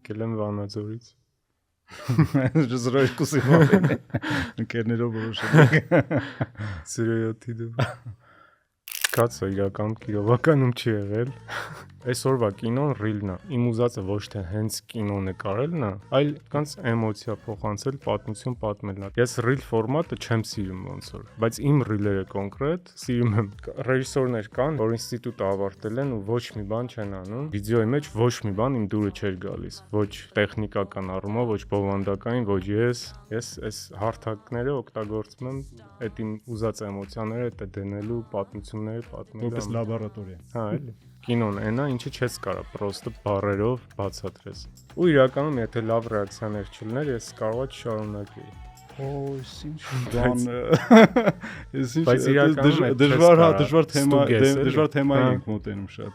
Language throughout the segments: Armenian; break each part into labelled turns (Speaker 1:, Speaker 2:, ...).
Speaker 1: եկել եմ Վանաձորից։
Speaker 2: Զրոյկուսի մոտ ընկերներով որոշել եք
Speaker 1: 07-ի դու։ Կացա իրական կիրովականում չի եղել։ Այսօրվա կինոն ռիլն է։ Իմ ուզածը ոչ թե հենց կինո նկարելն է, այլ կանց էմոցիա փոխանցել, պատմություն պատմելն է։ Ես ռիլ ֆորմատը չեմ սիրում ոնց որ, բայց իմ ռիլերը կոնկրետ սիրում եմ։ Ռեժիսորներ կան, որ ինստիտուտը ավարտել են ու ոչ մի բան չեն անում։ Վիդեոյի մեջ ոչ մի բան իմ դուրը չէր գալիս։ Ոչ տեխնիկական առումով, ոչ բովանդակային, ոչ ես այս հարթակները օգտագործում եմ այդ իմ ուզած էմոցիաները դա դնելու, պատմությունները պատմելու։
Speaker 2: Որպես լաբորատորիա։
Speaker 1: Հա, էլի։ Կինոն այնա, ինչը չես կարա պրոստը բառերով բացատրես։ Ու իրականում եթե լավ ռեակցիաներ չլիներ, ես կարողա չշարունակեի։
Speaker 2: Դժվար թեմայի ենք մոտենում շատ։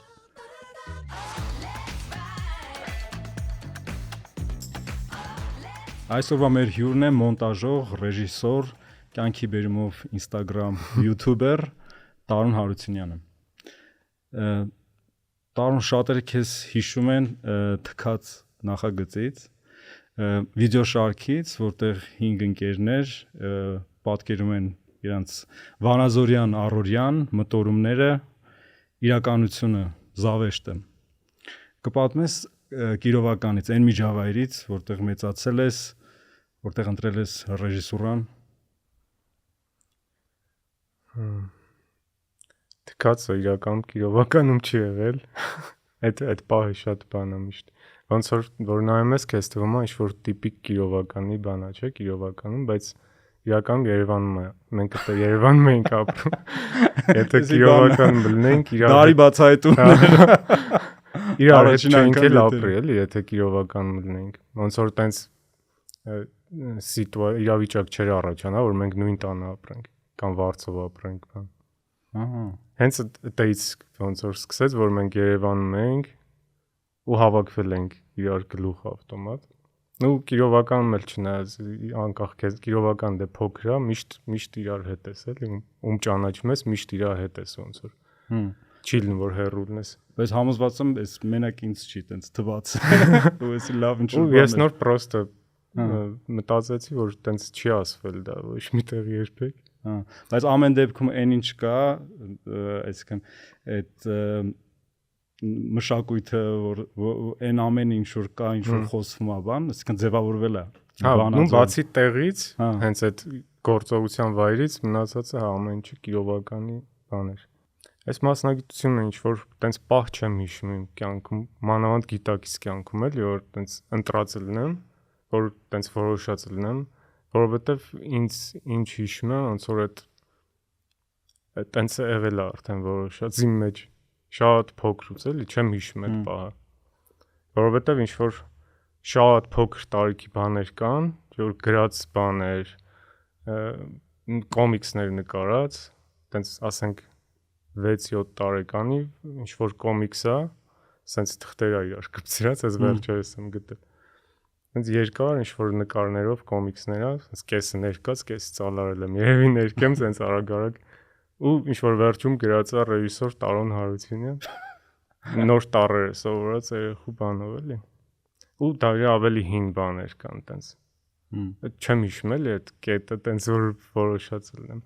Speaker 2: Այսօրվա մեր հյուրն է մոնտաժող, ռեժիսոր, կյանքի բերումով Instagram յութուբեր Տարոն Հարությունյանը։ Տարոն շատերը քեզ հիշում են թքած նախագծից, վիդեո շարքից, որտեղ 5 ընկերներ պատկերում են իրանց վանաձորյան առօրյան մտորումները, իրականությունը, զավեշտը։ Կպատմես Կիրովականից, այն միջավայրից, որտեղ մեծացել ես, որտեղ ընտրել ես ռեժիսուրան։
Speaker 1: Թքածը իրական Կիրովականում չի եղել։ Այդ պահը շատ բան է միշտ։ Ոնց որ նայում ես, քեզ թվում է ինչ-որ տիպիկ Կիրովականի բան է, չէ՞, Կիրովականում, բայց իրական Երևանում է։ Մենք այդ Երևանում ենք ապրում։ Եթե Կիրովական բլնենք,
Speaker 2: Դարի բացահայտումներ։
Speaker 1: Իրար հետ չենք էլ ապրել, եթե Կիրովական մտնենք։ Ոնց որ տենց իրավիճակ չէր առաջանա, որ մենք նույն տանը ապրենք կամ Վարշավով ապրենք, բան։
Speaker 2: Ահա։
Speaker 1: Հենց այդից ոնց որ սկսեց, որ մենք Երևանում ենք ու հավաքվել ենք իրար գլուխ ավտոմատ։ Ու Կիրովականում էլ չնայած անկախ քեզ Կիրովական դե փոքր է, միշտ իրար հետ ես էլի, ում ճանաչում ես, միշտ իրար հետ ես ոնց որ։ Չի լինում որ հեռու լինես։
Speaker 2: Բայց համոզված եմ, այս մենակ ինձ չի տենց թված։ Ու էսի լավ ինչ-որ
Speaker 1: բան է։ Ու ես նոր պրոստը մտածեցի, որ տենց չի ասվել դա ոչ միտեղ երբեք։
Speaker 2: Հա, բայց ամեն դեպքում այն ինչ կա, այսինքն այդ մշակույթը, որ այն ամեն ինչ որ կա, ինչ որ խոսվում է բան, այսինքն ձևավորվել է։
Speaker 1: Հա, ու բացի տեղից, հենց այդ գործողության վայրից մնացածը ամեն ինչը Կիրովականի բան էր։ Այս մասնագիտությունը ինչ որ տենց պահ չեմ հիշում իմ կյանքում, մանավանդ գիտակից կյանքում էլի, որ տենց ընտրած լինեմ, որ տենց որոշած լինեմ, որովհետև ինձ ինչ հիշում եմ, ոնց որ այդ տենց եղել է արդեն որոշած իմ մեջ շատ փոքրուց էլի, չեմ հիշում այդ պահը, որովհետև ինչ որ շատ փոքր տարիքի բաներ կան, որ գրած բաներ, կոմիքսներ նկարած, տենց ասենք 6-7 տարեկանի ինչ որ կոմիքս է, սենց թղթեր է իրար կպցրած, ես վերջերս եմ գտել։ Սենց երկար ինչ որ նկարներով կոմիքսներ է, սենց կեսը ներկած, կեսը ծալարել եմ, երևի ներկեմ սենց արագ ու ինչ որ վերջում գրած է ռեժիսոր Տարոն Հարությունյան։ Նոր տառերը սովորած երեխու բանով էլի։ Ու դա ավելի հին բաներ կան տենց։ Չեմ հիշում էլի այդ կետը տենց որ որոշած լինեմ։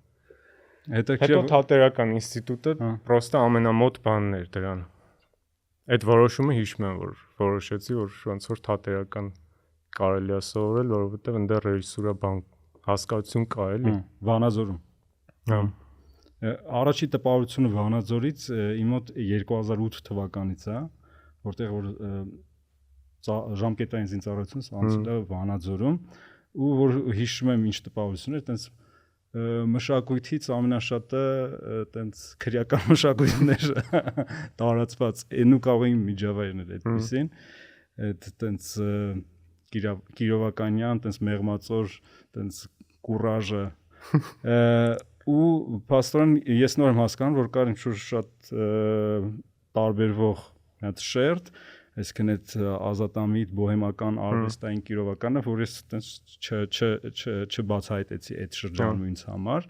Speaker 1: Հետո թատերական ինստիտուտը պրոստը ամենամոտ բանն էր դրան։ Այդ որոշումը հիշում եմ, որ որոշեցի, որ ոնց որ թատերական կարելի է սովորել, որովհետև այնտեղ ռեժիսուրա բան հասկացություն կա էլի։
Speaker 2: Վանաձորում։
Speaker 1: Հա։
Speaker 2: Առաջի տպավորությունը Վանաձորից իմ մոտ 2008 թվականից է, որտեղ որ ժամկետային զինծառայությունս անցել է Վանաձորում, ու որ հիշում եմ ինչ տպավորություն էր, տենց մշակույթից ամենաշատը տենց քրեական մշակույթներ տարածված այնու կաղային միջավայրն էր այդպեսին, այդ տենց Կիրովականյան, տենց մեղմածոր, տենց կուրաժը ու փաստորեն ես նոր եմ հասկանում, որ կար ինչ-որ շատ տարբերվող այդ շերտ, այսինքն այդ ազատամիտ բոհեմական արվեստային Կիրովականը, որ ես տենց չբացահայտեցի այդ շրջանում ինձ համար,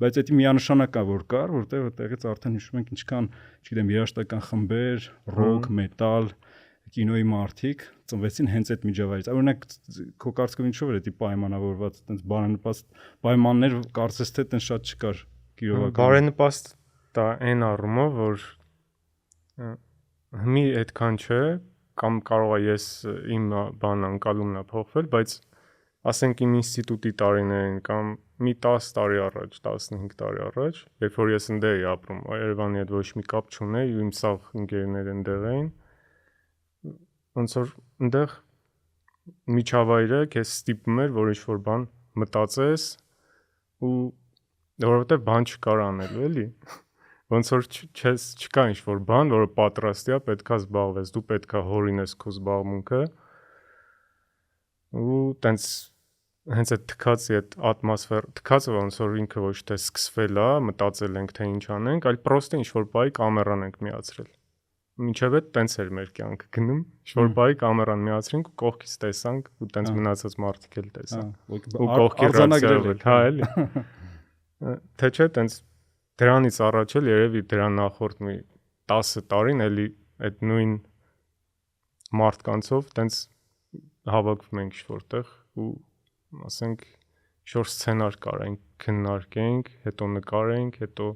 Speaker 2: բայց դա միանշանակ է որ կար, որտեղ այդտեղից արդեն հիշում ենք ինչքան, չգիտեմ, երաժշտական խմբեր, ռոք, մետալ, կինոյի մարդիկ ծնվեցին հենց այդ միջավայրից։ Օրինակ քո կարծիքով ինչով էր դա պայմանավորված, այտենց բարենպաստ պայմաններ կարծես թե այտենց շատ չկար Կիրովական։
Speaker 1: Բարենպաստ դա այն առումով, որ մի այդքան չէ, կամ կարող է ես իմ բան անկալումն է փոխվել, բայց ասենք իմ ինստիտուտի տարիներին կամ մի 10 տարի առաջ, 15 տարի առաջ, երբ որ ես ընդեր էի ապրում, Երևանի հետ ոչ մի կապ չունեի, իմ սաղ ընկերներ ընդեղ էին, ոնց որ ընդեղ միջավայրը քեզ ստիպում էր, որ ինչ-որ բան մտածես ու որովհետև բան չկար անելու, էլի։ Ոնց որ չկա ինչ-որ բան, որը պատրաստի է, պետքա զբաղվես, դու պետքա հորինես քո զբաղմունքը ու տենց հենց այդ թքածի այդ ատմոսֆեր, թքածը ոնց որ ինքը ոչ թե սկսվել է, մտածել ենք թե ինչ անենք, այլ պրոստը ինչ-որ բայ կամերան ենք միացրել։ Մինչև այդ տենց էր մեր կյանքը գնում, ինչ-որ բայ կամերան միացրինք ու կողքից տեսանք ու տենց մնացած մարդիկ էլ տեսան։ Ու կողքի ռեակցիա, հա, էլի։ Թե չէ, տենց դրանից առաջ էլ երևի դրան նախորդ մի 10 տարին էլի այդ նույն մարդկանցով տենց հավաքվում ենք ինչ-որտեղ ու ասենք ինչ-որ սցենար կարենք, քննարկենք, հետո նկարենք, հետո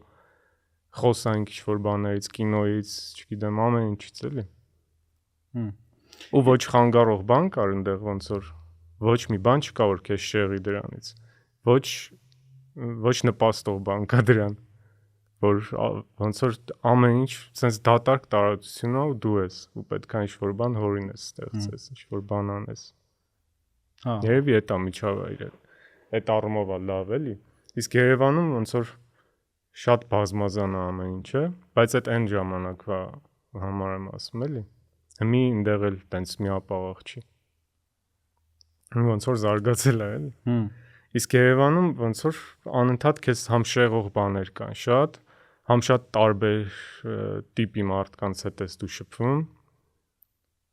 Speaker 1: խոսանք ինչ-որ բաներից, կինոյից, չգիտեմ, ամեն ինչից էլի։ Ու ոչ խանգարող բան կար այնտեղ, ոնց որ ոչ մի բան չկա, որ քեզ շեղի դրանից։ Ոչ նպաստող բան կա դրան, որ ոնց որ ամեն ինչ sense դատարկ տարածություն է ու դու ես ու պետք է ինչ-որ բան հորինես, ստեղծես, ինչ-որ բան անես։ Հա, երևի այդ է միջավայրը։ Այդ առումով է լավ էլի։ Իսկ Երևանում ոնց որ շատ բազմազան է ամեն ինչը, բայց այդ այն ժամանակվա համար եմ ասում էլի։ Հիմի այնտեղ էլ տենց միապաղաղ չի։ Ոնց որ զարգացել է էլի։ Իսկ Երևանում ոնց որ անընդհատ քեզ համ շեղող բաներ կան շատ, համ շատ տարբեր տիպի մարդկանց հետ ես դու շփվում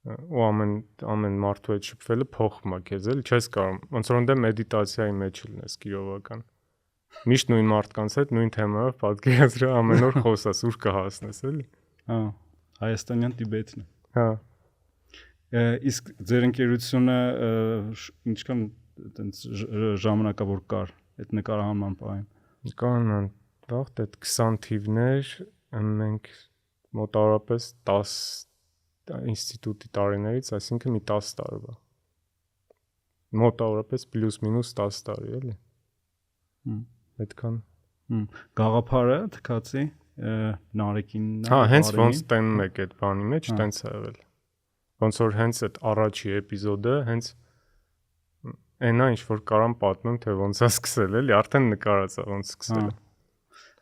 Speaker 1: ու ամեն մարդու հետ շփվելը փոխում է քեզ էլի, չես կարող ոնց որ ընդե մեդիտացիայի մեջ լինես Կիրովական։ Միշտ նույն մարդկանց հետ նույն թեմայով պատկերացրու ամեն օր խոսաս, ուր կհասնես էլի։ Հա,
Speaker 2: Հայաստանյան Տիբեթն է։
Speaker 1: Հա։
Speaker 2: Իսկ ձեր ընկերությունը ինչքան այտենց ժամանակավոր կար այդ նկարահանման պահին։
Speaker 1: Նկարահանման վաղ այդ 20 թիվներ մենք մոտավորապես 10 ինստիտուտի տարիներից, այսինքն մի 10 տարվա։ Մոտավորապես պլյուս-մինուս 10 տարի էլի։ Այդքան։
Speaker 2: Գաղափարը թքածի Նարեկինն։
Speaker 1: Հա, հենց ոնց տենում եք այդ բանի մեջ, տենց է եղել։ Ոնց որ հենց այդ առաջի էպիզոդը հենց այնա ինչ որ կարամ պատմեմ, թե ոնց է սկսել էլի, արդեն նկարած է ոնց սկսել է։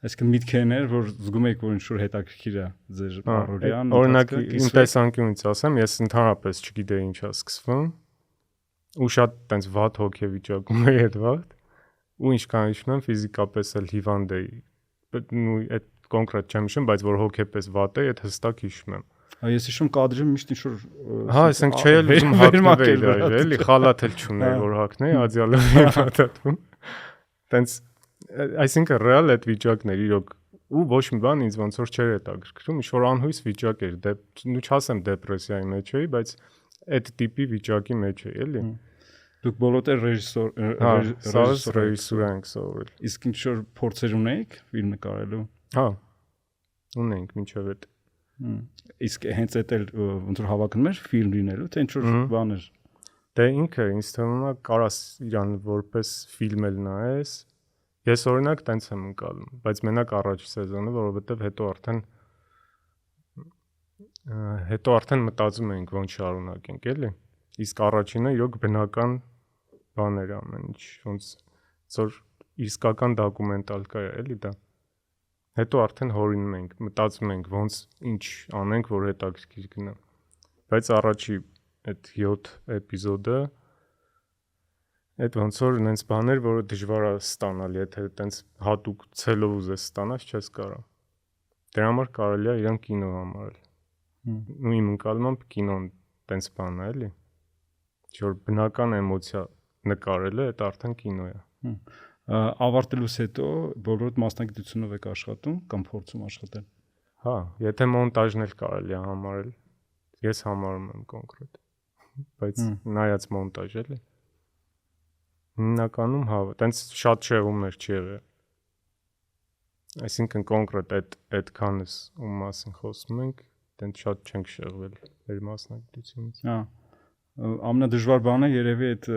Speaker 2: Այսինքն միտքերներ, որ զգում եք, որ ինչ-որ հետաքրքիր է ձեր առօրյան։
Speaker 1: Օրինակ, իմ տեսանկյունից ասեմ, ես ընդհանրապես չգիտեի ինչ է սկսվում ու շատ տենց վատ հոգեվիճակում էի այդ վաղ ու ինչքան հիշում եմ ֆիզիկապես էլ հիվանդ էի։ Այդ կոնկրետ չեմ հիշում, բայց որ հոգեպես վատ էի, այդ հստակ հիշում եմ։
Speaker 2: Ես հիշում կադրում միշտ ինչ-որ
Speaker 1: հա, ասենք չէ էլ ուզում հագնվել դաժե, էլի խալաթ էլ չուներ, որ հագնեի, ադյալով էի պատատվում։ Տենց այսինքն ռեալ այդ վիճակն էր իրոք ու ոչ մի բան ինձ ոնց որ չէր հետաքրքրում, ինչ որ անհույս վիճակ էր, նու չասեմ դեպրեսիայի մեջ էի, բայց այդ տիպի վիճակի մեջ էի, էլի։
Speaker 2: Դուք բոլորը
Speaker 1: ռեժիսուրա ենք սովորել։
Speaker 2: Իսկ ինչ որ փորձեր ունեիք ֆիլմ նկարելու։
Speaker 1: Հա։ Ունենք մինչև այդ։
Speaker 2: Իսկ հենց այդ էլ ոնց որ հավակնում էր ֆիլմ լինելու, թե ինչ որ բաներ։
Speaker 1: Դե ինքը ինձ թվում է կարաս իրան որպես ֆիլմ էլ նայես։ Ես օրինակ տենց եմ ընկալում, բայց մենակ առաջի սեզոնը, որովհետև հետո արդեն մտածում էինք ոնց շարունակենք, էլի։ Իսկ առաջինը իրոք բնական բաներ ամեն ինչ, ոնց որ իսկական դոկումենտալկա է, էլի դա։ Հետո արդեն հորինում ենք, մտածում ենք ոնց ինչ անենք, որ հետաքրքիր գնա։ Բայց առաջի այդ 7 էպիզոդը այդ ոնց որ նենց բաներ, որը դժվար է ստանալ, եթե տենց հատուկ ցելով ուզես ստանալ, չես կարող։ Դրա համար կարելի է իրան կինո համարել։ Ու իմ ընկալմամբ կինոն տենց բան է, էլի։ Որ բնական էմոցիա նկարելը, դա արդեն կինո է։
Speaker 2: Ավարտելուց հետո բոլորդ մասնագիտությունով եք աշխատում կամ փորձում աշխատել։
Speaker 1: Հա, եթե մոնտաժն էլ կարելի է համարել, ես համարում եմ կոնկրետ, բայց նայած մոնտաժ էլի։ Հիմնականում հա, տենց շատ շեղումներ չի եղել։ Այսինքն կոնկրետ այդքանս ում մասին խոսում ենք, տենց շատ չենք շեղվել մեր մասնակցությունից։
Speaker 2: Հա։ Ամենադժվար բանը երևի այդ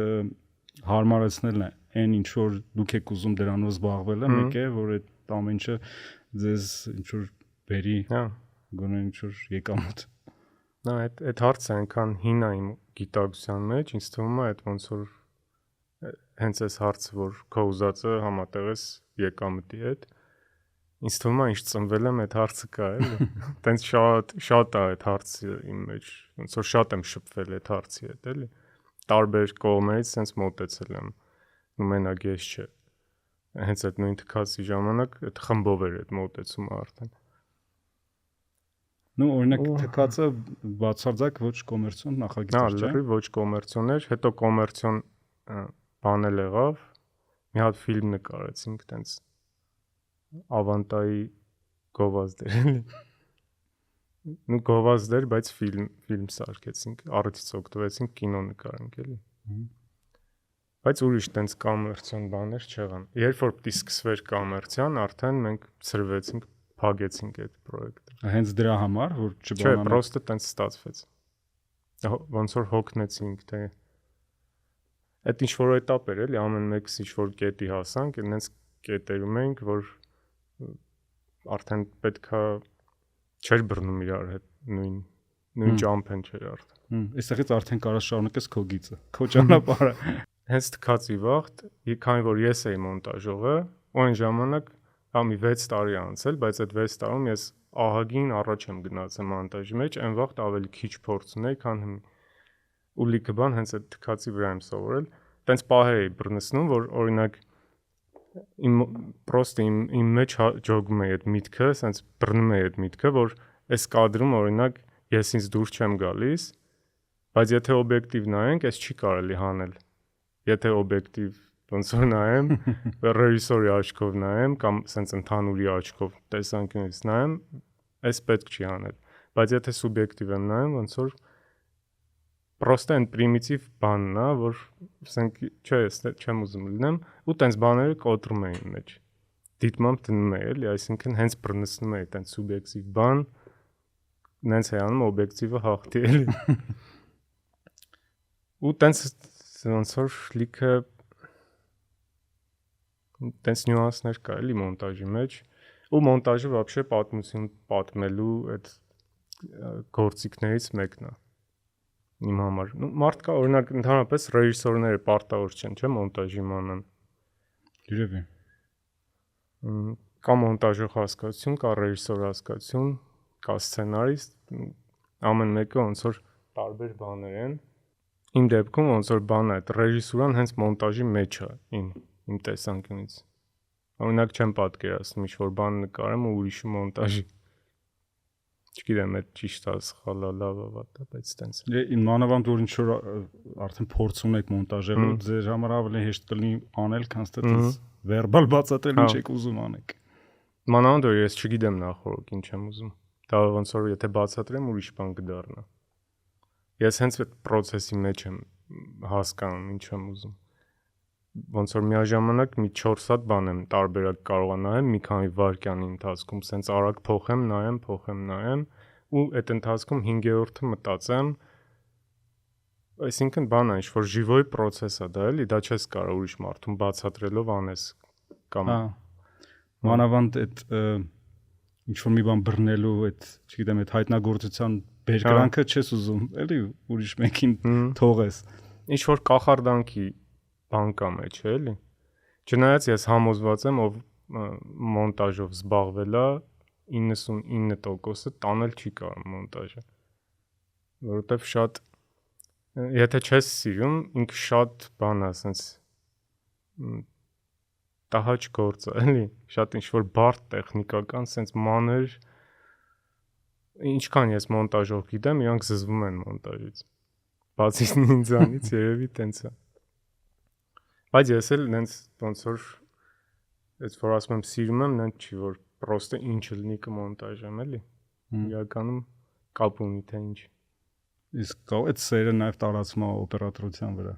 Speaker 2: հարմարեցնելն է, այն ինչ որ դուք եք ուզում դրանով զբաղվելը, մեկ է, որ այդ ամեն ինչը ձեզ ինչ որ բերի,
Speaker 1: հա,
Speaker 2: գոնե ինչ որ եկամուտ։
Speaker 1: Նա այդ հարցը այնքան հին է իմ գիտակցության մեջ, ինձ թվում է այդ ոնց որ հենց այս հարցը, որ քո ուզածը համատեղես եկամտի հետ, ինձ թվում է ինչ ծնվել եմ այդ հարցը կա, էլի։ Տենց շատ է այդ հարցը իմ մեջ, ոնց որ շատ եմ շփվել այդ հարցի հետ, էլի։ Տարբեր կողմերից sense մոտեցել եմ։ Ու մենակ ես չէ։ Հենց այդ նույն թքածի ժամանակ այդ խմբով էր այդ մոտեցումը արդեն։
Speaker 2: Ну, օրինակ թքածը բացարձակ ոչ կոմերցիոն նախագիծ էր, չէ՞։
Speaker 1: Հա, լրիվ ոչ կոմերցիոն էր, հետո կոմերցիոն բան եղավ։ Մի հատ ֆիլմ նկարեցինք, տենց Ավանտայի գովազդեր էլի։ Ну, գովազդեր, բայց ֆիլմ սարքեցինք, առիթից օգտվեցինք կինո նկարենք էլի։ Բայց ուրիշ տենց կոմերցիոն բաներ չեղան։ Երբ որ պիտի սկսվեր կոմերցիան, արդեն մենք ծրվեցինք, փակեցինք այդ պրոյեկտը։
Speaker 2: Հենց դրա համար, որ
Speaker 1: Չէ,
Speaker 2: չբանանա։
Speaker 1: պրոստը տենց ստացվեց։ Ոնց որ հոգնեցինք, թե այդ ինչ որ этап էր էլի, ամեն մեկս ինչ որ կետի հասանք, այնց կետերում ենք, որ արդեն պետքա չէր բռնում իրար հետ նույն ճամփեն չէր արդեն։
Speaker 2: Այստեղից արդեն կարաս շարունակես քո գիծը, քո ճանապարհը։
Speaker 1: Հենց թքածի վաղտ, քանի որ ես էի մոնտաժողը, ու այն ժամանակ մի 6 տարի անցել, բայց այդ 6 տարում ես ահագին առաջ եմ գնացել մոնտաժի մեջ, այն վաղտ ավելի քիչ փորձ ունեի, քան հիմա։ Ու լիքը բան հենց այդ թքածի վրա եմ սովորել։ Տենց պահեր էի բռնցնում, որ օրինակ իմ մեջ ջոգում է այդ միտքը, ասենց բռնում է այդ միտքը, որ այս կադրում օրինակ ես ինձ դուրս չեմ գալիս, բայց եթե օբյեկտիվ նայենք, այս չի կարելի հանել։ Եթե օբյեկտիվ ոնց որ նայեմ, ռեժիսորի աչքով նայեմ կամ ասենց ընդհանուրի աչքով տեսանկյունից նայեմ, այս պետք չի հանել։ Բայց եթե սուբյեկտիվ եմ նայում, ոնց որ պրոստը այն պրիմիտիվ բանն է, որ ասենք չէ, ես չեմ ուզում լինեմ, ու տենց բաները կոտրում էին մեջ։ Դիտմամբ դնում էի, էլի, այսինքն հենց բռնցնում էի տենց սուբյեկտիվ բան, նենց է անում օբյեկտիվը հաղթի էլի։ Ու տենց ոնց որ լիքը տենց նյուանսներ կա էլի մոնտաժի մեջ, ու մոնտաժը вообще պատմություն պատմելու այդ գործիքներից մեկն է իմ համար։ Մարդ կա, օրինակ ընդհանրապես ռեժիսորները պարտավոր չեն, չէ՞, մոնտաժի իմանան։
Speaker 2: Երևի։
Speaker 1: Կա մոնտաժող հասկացություն, կա ռեժիսոր հասկացություն, կա սցենարիստ, ամեն մեկը ոնց որ տարբեր բաներ են։ Իմ դեպքում ոնց որ բանը այդ ռեժիսուրան հենց մոնտաժի մեջ է իմ տեսանկյունից։ Օրինակ չեմ պատկերացնում ինչ-որ բան նկարեմ ու ուրիշի մոնտաժի։ Չգիտեմ, այդ ճիշտ է, սխալ է, լավ է, վատ է, բայց տենց։
Speaker 2: Մանավանդ որ ինչ-որ արդեն փորձ ունեք մոնտաժելու, ձեր համար ավելի հեշտ կլինի անել, քան թե վերբալ բացատրել ինչ եք ուզում անեք։
Speaker 1: Մանավանդ որ ես չգիտեմ նախորդ ինչ եմ ուզում։ Դա ոնց որ եթե բացատրեմ, ուրիշ բան կդառնա։ Ես հենց այդ process-ի մեջ եմ հասկանում ինչ եմ ուզում։ Ոնց որ միաժամանակ մի 4 հատ բան եմ տարբերակ կարող նայեմ մի քանի վայրկյանի ընթացքում, սենց արագ փոխեմ, նայեմ, ու այդ ընթացքում 5-րդը մտածեմ, այսինքն բան է, ինչ-որ ժիվոյ process է դա էլի, դա չես կարող ուրիշ մարդուն բացատրելով անես կամ
Speaker 2: մանավանդ այդ ինչ-որ մի բան բռնելու այդ, չգիտեմ, այդ հայտնագործության բերկրանքը չես ուզում, էլի ուրիշ մեկին թողես։
Speaker 1: Ինչ-որ կախարդանքի բան կա մեջ, էլի։ Չնայած ես համոզված եմ, ով մոնտաժով զբաղվել է, 99%-ը տանել չի կարող մոնտաժը։ Որովհետև շատ եթե չես սիրում, ինքը շատ բան է, ասենց տահաճ գործ է, էլի, շատ ինչ-որ բարդ տեխնիկական, ասենց մանր ինչքան ես մոնտաժով գիտեմ, իրանք զզվում են մոնտաժից։ Բացի ինձանից երևի տենց է։ Բայց ես էլ նենց ոնց որ այս որ ասում եմ սիրում եմ, նենց չի որ պրոստը ինչը լինի կմոնտաժեմ էլի։ Իրականում կապ ունի թե ինչ։
Speaker 2: Իսկ կարող է սերը նաև տարածվում օպերատորության վրա։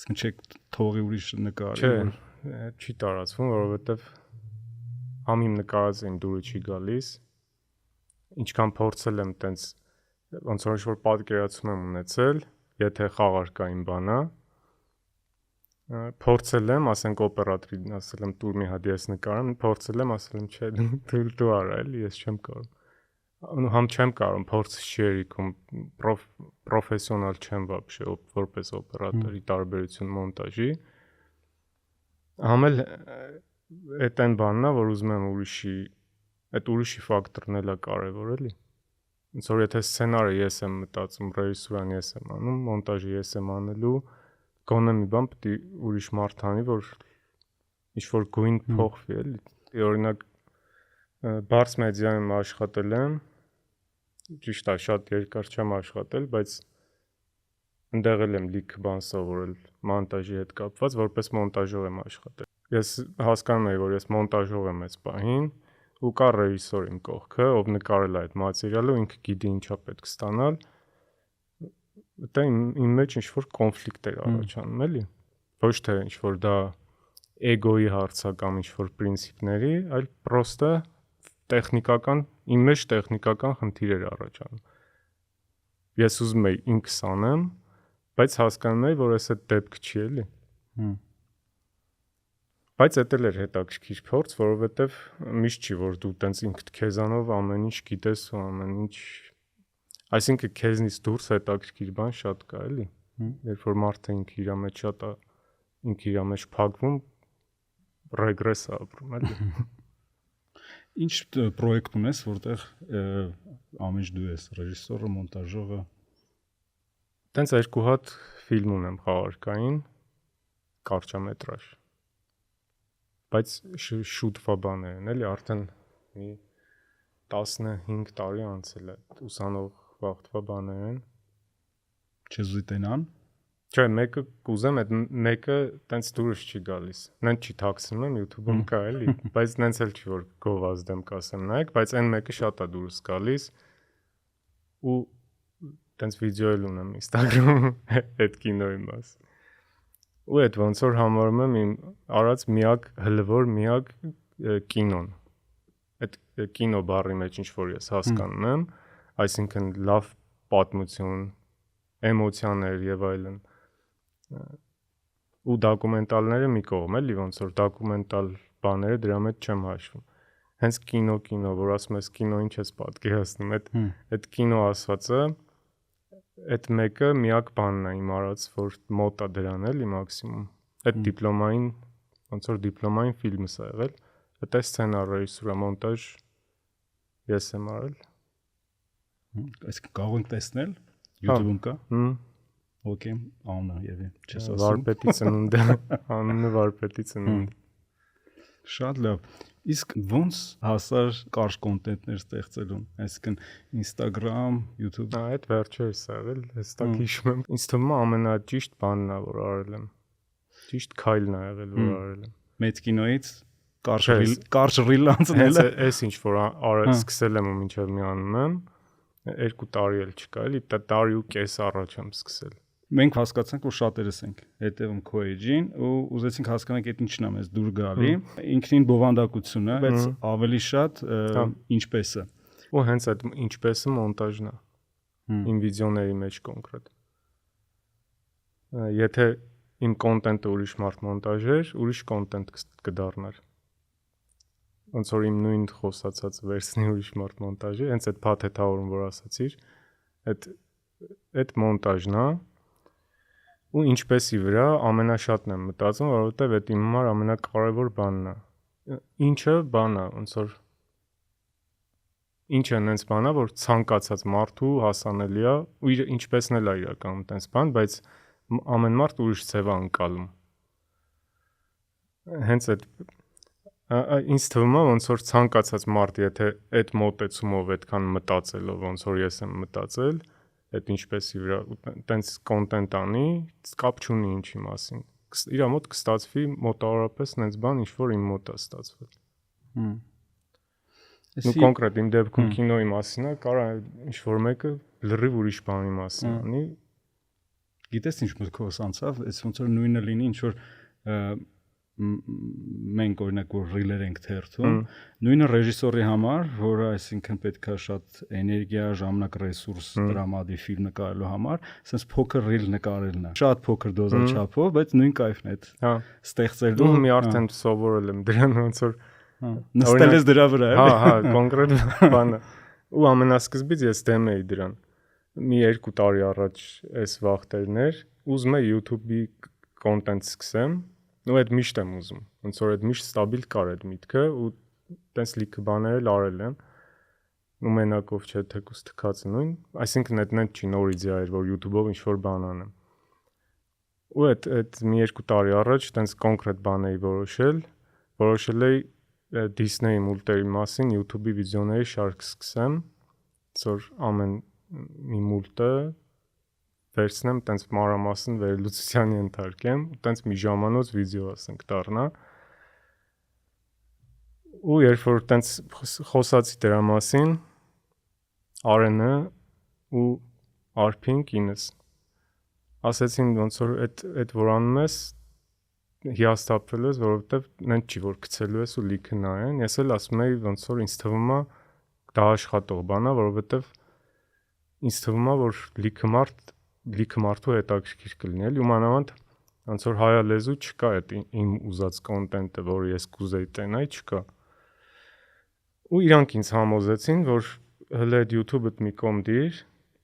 Speaker 2: Իսկ չեք թողի ուրիշ նկարի։
Speaker 1: Չէ, չի տարածվում, որովհետև ամիմ նկարած այն դուրը չի գալիս։ Ինչքան փորձել եմ տենց ոնց որ պատկերացում եմ ունեցել, եթե խաղարկային բան է, փորձել եմ, ասենք օպերատորին ասել եմ տուր մի հատ ես նկարեմ, փորձել եմ, ասել եմ չէ, դու արա էլի, ես չեմ կարող։ Համ չեմ կարող, փորձը չի երիքում, պրոֆեսիոնալ չեմ вообще, որպես օպերատորի տարբերություն մոնտաժի։ Համ էլ այդ այն բանն է, որ ուզում եմ այդ ուրիշի ֆակտորն էլ է կարևոր էլի։ Ոնց որ եթե սցենարը ես եմ մտածում, ռեժիսուրան ես եմ անում, մոնտաժը ես եմ անելու, գոնե մի բան պետք է ուրիշ մարդ անի, որ ինչ-որ գույն փոխվի էլի։ Օրինակ Bars Media-ում աշխատել եմ, ճիշտ է, շատ երկար չեմ աշխատել, բայց ընդեղ եմ լիքը բան սովորել մոնտաժի հետ կապված, որպես մոնտաժող եմ աշխատել։ Ես հասկանում եմ, որ ես մոնտաժող եմ այս պահին, ու կա ռեժիսոր իմ կողքը, ով նկարել է այդ մատերիալը, ինքը գիտի ինչա պետք ստանալ։ Դա իմ մեջ ինչ-որ կոնֆլիկտ էր առաջանում, էլի։ Ոչ թե ինչ-որ դա էգոյի հարց է կամ ինչ-որ պրինցիպների, այլ պրոստը տեխնիկական, իմ մեջ տեխնիկական խնդիր էր առաջանում։ Ես ուզում եի ինքս անեմ, բայց հասկանում եի, որ այս այդ դեպքը չի էլի։ Բայց դա էլ էր հետաքրքիր փորձ, որովհետև միշտ չի որ դու տենց ինքդ քեզանով ամեն ինչ գիտես ու ամեն ինչ, այսինքն քեզնից դուրս հետաքրքիր բան շատ կա էլի։ Երբ որ մարդը ինքը իր մեջ շատ է, ինքը իր մեջ փակվում, ռեգրես է ապրում էլի։
Speaker 2: Ինչ պրոյեկտ ունես, որտեղ ամեն ինչ դու ես, ռեժիսորը, մոնտաժողը։
Speaker 1: Տենց երկու հատ ֆիլմ ունեմ խաղարկային, կարճամետրաժ։ Բայց շուտվա բաներ են, էլի արդեն մի 15 տարի անցել է, ուսանող վաղտվա բաներ են։
Speaker 2: Չես ուզի տենան։
Speaker 1: Չէ, մեկը կուզեմ, այդ մեկը տենց դուրս չի գալիս։ Նենց չի թաքցնում եմ YouTube-ում կա էլի, բայց նենց էլ չի որ գովազդեմ կասեմ նայեք, բայց այն մեկը շատ է դուրս գալիս ու տենց վիդեո էլ ունեմ Instagram-ում այդ կինոյի մասին։ Ու այդ ոնց որ համարում եմ իմ արած միակ հլվոր միակ կինոն։ Այդ կինո բառի մեջ ինչ որ ես հասկանում եմ, այսինքն լավ պատմություն, էմոցիաներ եւ այլն։ Ու դոկումենտալները մի կողմ էլի, ոնց որ դոկումենտալ բաները դրա մեջ չեմ հաշվում։ Հենց կինո, որ ասում ես կինո ինչ ես պատկերացնում, այդ կինո ասվածը այդ մեկը միակ բանն է իմ արած, որ մոտ է դրան էլի մաքսիմում։ Այդ դիպլոմային, ոնց որ դիպլոմային ֆիլմս է եղել, դա սցենար, ռեժիսուրա, մոնտաժ ես եմ արել։
Speaker 2: Այսինքն կարող ենք տեսնել YouTube-ում կա։ Okay, անունը եւի, չես ասում։
Speaker 1: Վարպետի ծնունդը, անունը վարպետի ծնունդ։
Speaker 2: Շատ լավ։ Իսկ ոնց հասար կարճ կոնտենտներ ստեղծելուն, այսինքն Instagram, YouTube։
Speaker 1: Այդ վերջերս աղել, հստակ հիշում եմ։ Ինձ թվում է ամենաճիշտ բանն է, որ արել եմ։ Ճիշտ քայլն է եղել, որ արել եմ։
Speaker 2: Մեծ կինոից կարճ ռիլ անցնելը։
Speaker 1: Էս ինչ որ արել սկսել եմ ու մինչև մի անում եմ, 2 տարի էլ չկա, էլի, տարի ու կես առաջ եմ սկսել։
Speaker 2: Մենք հասկացանք, որ շատերս ենք հետևում քո էջին ու ուզեցինք հասկանանք այդ ինչն է մեզ դուր գալի, ինքնին բովանդակությունը, բայց ավելի շատ ինչպես է։
Speaker 1: Ու հենց այդ ինչպես-ը մոնտաժն է։ Իմ վիդեոների մեջ կոնկրետ։ Եթե իմ կոնտենտը ուրիշ մարդ մոնտաժեր, ուրիշ կոնտենտ կդառնար։ Ոնց որ իմ նույն խոսացած վերսնի ուրիշ մարդ մոնտաժի, հենց այդ փաթեթավորում որ ասացիր, այդ մոնտաժն է ու ինչպեսի վրա ամենաշատն եմ մտածում, որովհետև այդ իմ համար ամենակարևոր բանն է։ Ինչը բան է, ոնց որ ինչը նենց բան է, որ ցանկացած մարդու հասանելի է ու ինչպեսն էլ է իրականում տենց բան, բայց ամեն մարդ ուրիշ ձև է անցալում։ Հենց այդ ինձ թվում է ոնց որ ցանկացած մարդ եթե այդ մոտեցումով այդքան մտածելով ոնց որ ես եմ մտածել այդ ինչպեսի վրա տենց կոնտենտ անի կապ չունի ինչի մասին իր մոտ կստացվի մոտավորապես նենց բան ինչ որ իմ մոտ է ստացվել ու կոնկրետ իմ դեպքում կինոյի մասին է կարա ինչ որ մեկը լրիվ ուրիշ բանի մասին անի։
Speaker 2: Գիտես ինչ մտքովս անցավ, այս ոնց որ նույնը լինի, ինչ որ մենք օրինակ որ ռիլեր ենք թերթում, նույնը ռեժիսորի համար, որը այսինքն պետքա շատ էներգիա, ժամանակ, ռեսուրս տրամադրի ֆիլմ նկարելու համար, ասես փոքր ռիլ նկարելն է։ Շատ փոքր դոզաչափով, բայց նույն կայֆն է այդ ստեղծելու։
Speaker 1: Ու մի արդեն սովորել եմ դրան ոնց որ
Speaker 2: նստել ես դրա վրա,
Speaker 1: էլի։ Հա, կոնկրետ բանը։ Ու ամենասկզբից ես դեմ էի դրան։ Մի 2 տարի առաջ այս վախտերներ, ուզում եմ YouTube-ի կոնտենտ սկսեմ, ու այդ միշտ եմ ուզում։ Ոնց որ այդ միշտ ստաբիլ կար այդ միտքը ու տենց լիքը բաներ էլ արել եմ։ Ու մենակով չէ թեկուս թքած նույն, այսինքն այդ նենց չի նոր իդեա էր, որ YouTube-ով ինչ-որ բան անեմ։ Ու այդ մի 2 տարի առաջ տենց կոնկրետ բան էի որոշել էի Disney մուլտերի մասին YouTube-ի վիդեոների շարք սկսեմ, որ ամեն մի մուլտը վերցնեմ, տենց մանրամասն վերլուծությանի ենթարկեմ, տենց մի ժամանոց վիդեո ասենք դառնա։ Ու երբ որ տենց խոսացի դրա մասին, Արենը ու Արփին կինս ասեցին ոնց որ այդ որ անում ես հիասթափվել ես, որովհետև նենց չի որ գցելու ես ու լիքը նայեն։ Ես էլ ասում եի ոնց որ ինձ թվում է դա աշխատող բան է, որովհետև ինձ թվում է որ լիքը մարդու հետաքրքիր կլինի, էլի ու մանավանդ ոնց որ հայալեզու չկա այդ իմ ուզած կոնտենտը, որը ես կուզեի տենայի, չկա։ Ու իրանք ինձ համոզեցին, որ հələ այդ YouTube-ըդ մի կողմ դիր,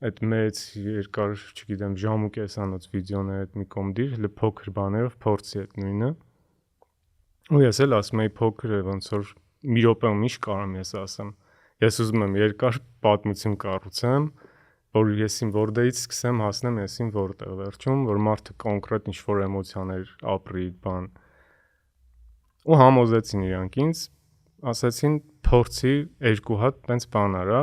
Speaker 1: այդ մեծ երկար, չգիտեմ, ժամ ու կեսանոց վիդեոները այդ մի կողմ դիր, հələ փոքր բաներով փորձի այդ նույնը։ Ու ես էլ ասում եի փոքր է, ոնց որ մի րոպեում ինչ կարամ ես ասեմ։ Ես ուզում եմ երկար պատմություն կառուցեմ, որ եսին որտեղից սկսեմ, հասնեմ եսին որտեղ վերջում, որ մարդը կոնկրետ ինչ-որ էմոցիաներ ապրի, բան։ Ու համոզեցին իրանք ինձ, ասեցին փորձի 2 հատ տենց բան արա,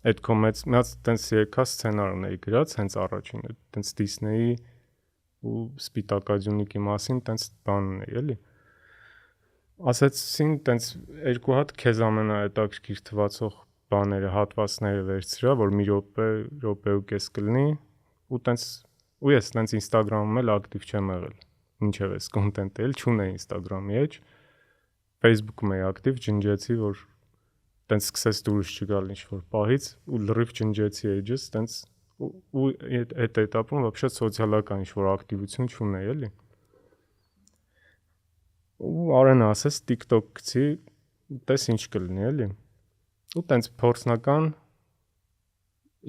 Speaker 1: այդ կոմեծ միած տենց երկա սցենար ունեի գրած, հենց առաջինը, տենց Disney-ի ու Սպիտակաձյունիկի մասին տենց բան ունեի, էլի։ Ասեցին տենց 2 հատ քեզ ամենահետաքրքիր թվացող բաները, հատվածները վերցրա, որ մի րոպե ու կես կլինի, ու ես տենց Instagram-ում էլ ակտիվ չեմ եղել։ Ինչև էս կոնտենտը էլ չունեի Instagram-ի էջ, Facebook-ում էի ակտիվ, ջնջեցի, որ տենց սկսեց դուրս չգալ ինչ-որ պահից ու լրիվ ջնջեցի էջս, տենց ու այդ этаպում вообще սոցիալական ինչ-որ ակտիվություն չունեի, էլի։ Ու Արենը ասեց TikTok գցի, տես ինչ կլինի, էլի։ Ու տենց փորձնական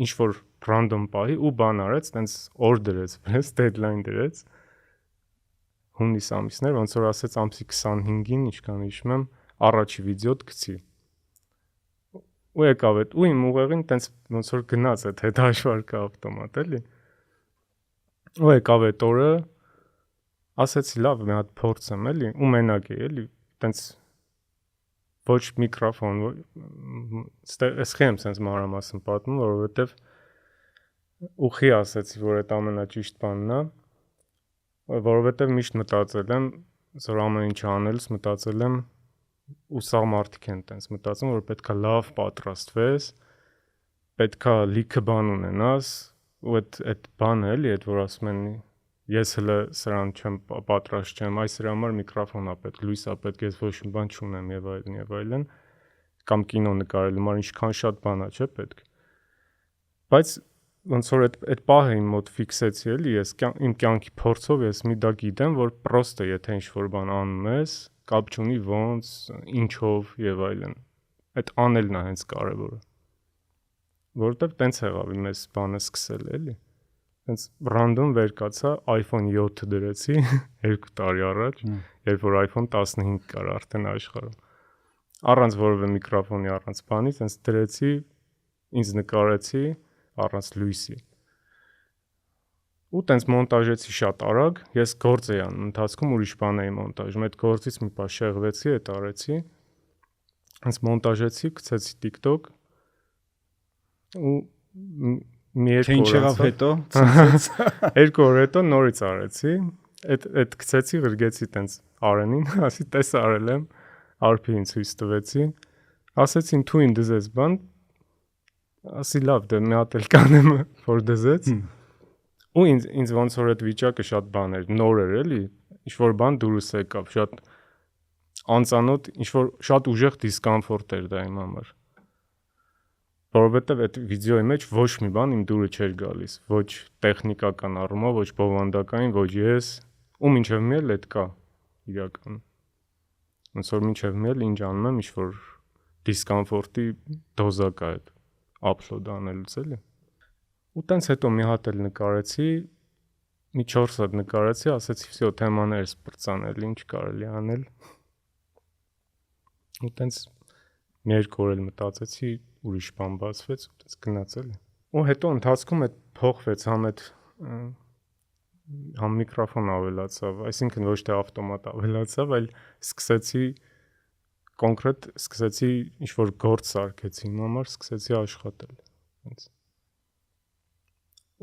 Speaker 1: ինչ-որ random պահի ու բան արեց, տենց օր դրեց, վրես deadline դրեց։ Հունիս ամիսներ, ոնց որ ասեց ամսի 25-ին, ինչքան հիշում եմ, առաջի վիդեոդ գցի։ Ու եկավ այդ, ու իմ ուղեղին տենց ոնց որ գնաց այդ հետհաշվարկը ավտոմատ, էլի։ Ու եկավ այդ օրը, ասեցի լավ, մի հատ փորձեմ, էլի, ու մենակ էի, էլի, տենց ոչ միկրոֆոն, էսխի եմ սենց մանրամասն պատմում, որովհետև ուխի ասեցի, որ այդ ամենաճիշտ բանն է, որովհետև միշտ մտածել եմ, որ ամեն ինչ անելս մտածել եմ ու սա մարդիկ են տենց մտածում, որ պետքա լավ պատրաստվես, պետքա լիքը բան ունենաս, ու այդ բանը էլի, այդ որ ասում են ես հələ սրան չեմ պատրաստ չեմ, այս սրա համար միկրոֆոն է պետք, լույս է պետք, ես ոչ մի բան չունեմ եւ այլն, կամ կինո նկարելու համար ինչքան շատ բան է, չէ՞ պետք։ Բայց ոնց որ այդ պահը իմ մոտ ֆիքսեցի էլի, ես իմ կյանքի փորձով ես մի դա գիտեմ, որ պրոստը եթե ինչ-որ բան անում ես, կապ չունի ոնց, ինչով եւ այլն։ Այդ անելն է հենց կարևորը։ Որովհետեւ տենց եղավ իմ այս բանը սկսել էլի։ Հենց random վեր կացա iPhone 7 դրեցի 2 տարի առաջ, երբ որ iPhone 15 կար արդեն աշխարհում։ Առանց որևէ միկրոֆոնի, առանց բանի, հենց դրեցի, ինձ նկարեցի առանց լույսի։ Ու տենց մոնտաժեցի շատ արագ, ես գործ էի անում, ընթացքում ուրիշ բան էի մոնտաժում, այդ գործից մի պահ շեղվեցի, այդ արեցի։ Հենց մոնտաժեցի, գցեցի TikTok ու մի երկու օր
Speaker 2: հետո
Speaker 1: 2 օր հետո նորից արեցի, այդ գցեցի, գրգեցի տենց Արենին, ասի տես արել եմ, Արփին ցույց տվեցի, ասեցին թույն դզես բան, ասի լավ, դե մի հատ էլ կանեմ, որ դզեց։ Ու ինձ ոնց որ այդ վիճակը շատ բան էր, նոր էր էլի, ինչ որ բան դուրս եկավ, շատ անծանոթ, ինչ որ շատ ուժեղ դիսկոմֆորտ էր դա իմ համար։ Որովհետև այդ վիդեոյի մեջ ոչ մի բան իմ դուրը չէր գալիս, ոչ տեխնիկական առումով, ոչ բովանդակային, ոչ ես, ու մինչև մի էլ այդ կա իրական։ Ոնց որ մինչև մի էլ ինչ անում եմ, ինչ որ դիսկոմֆորտի դոզա կա այդ upload անելուց էլի։ Ու տենց հետո մի հատ էլ նկարեցի, մի 4 հատ նկարեցի, ասեցի, всё, թեմաներս բրծանել, ինչ կարելի անել։ Ու տենց մի երկու օր էլ մտածեցի, ուրիշ բան բացվեց, ու տենց գնաց էլի։ Ու հետո ընթացքում այդ փոխվեց համ միկրոֆոն ավելացավ, այսինքն ոչ թե ավտոմատ ավելացավ, այլ սկսեցի ինչ որ գործ սարքեցի իմ համար, սկսեցի աշխատել։ Հենց։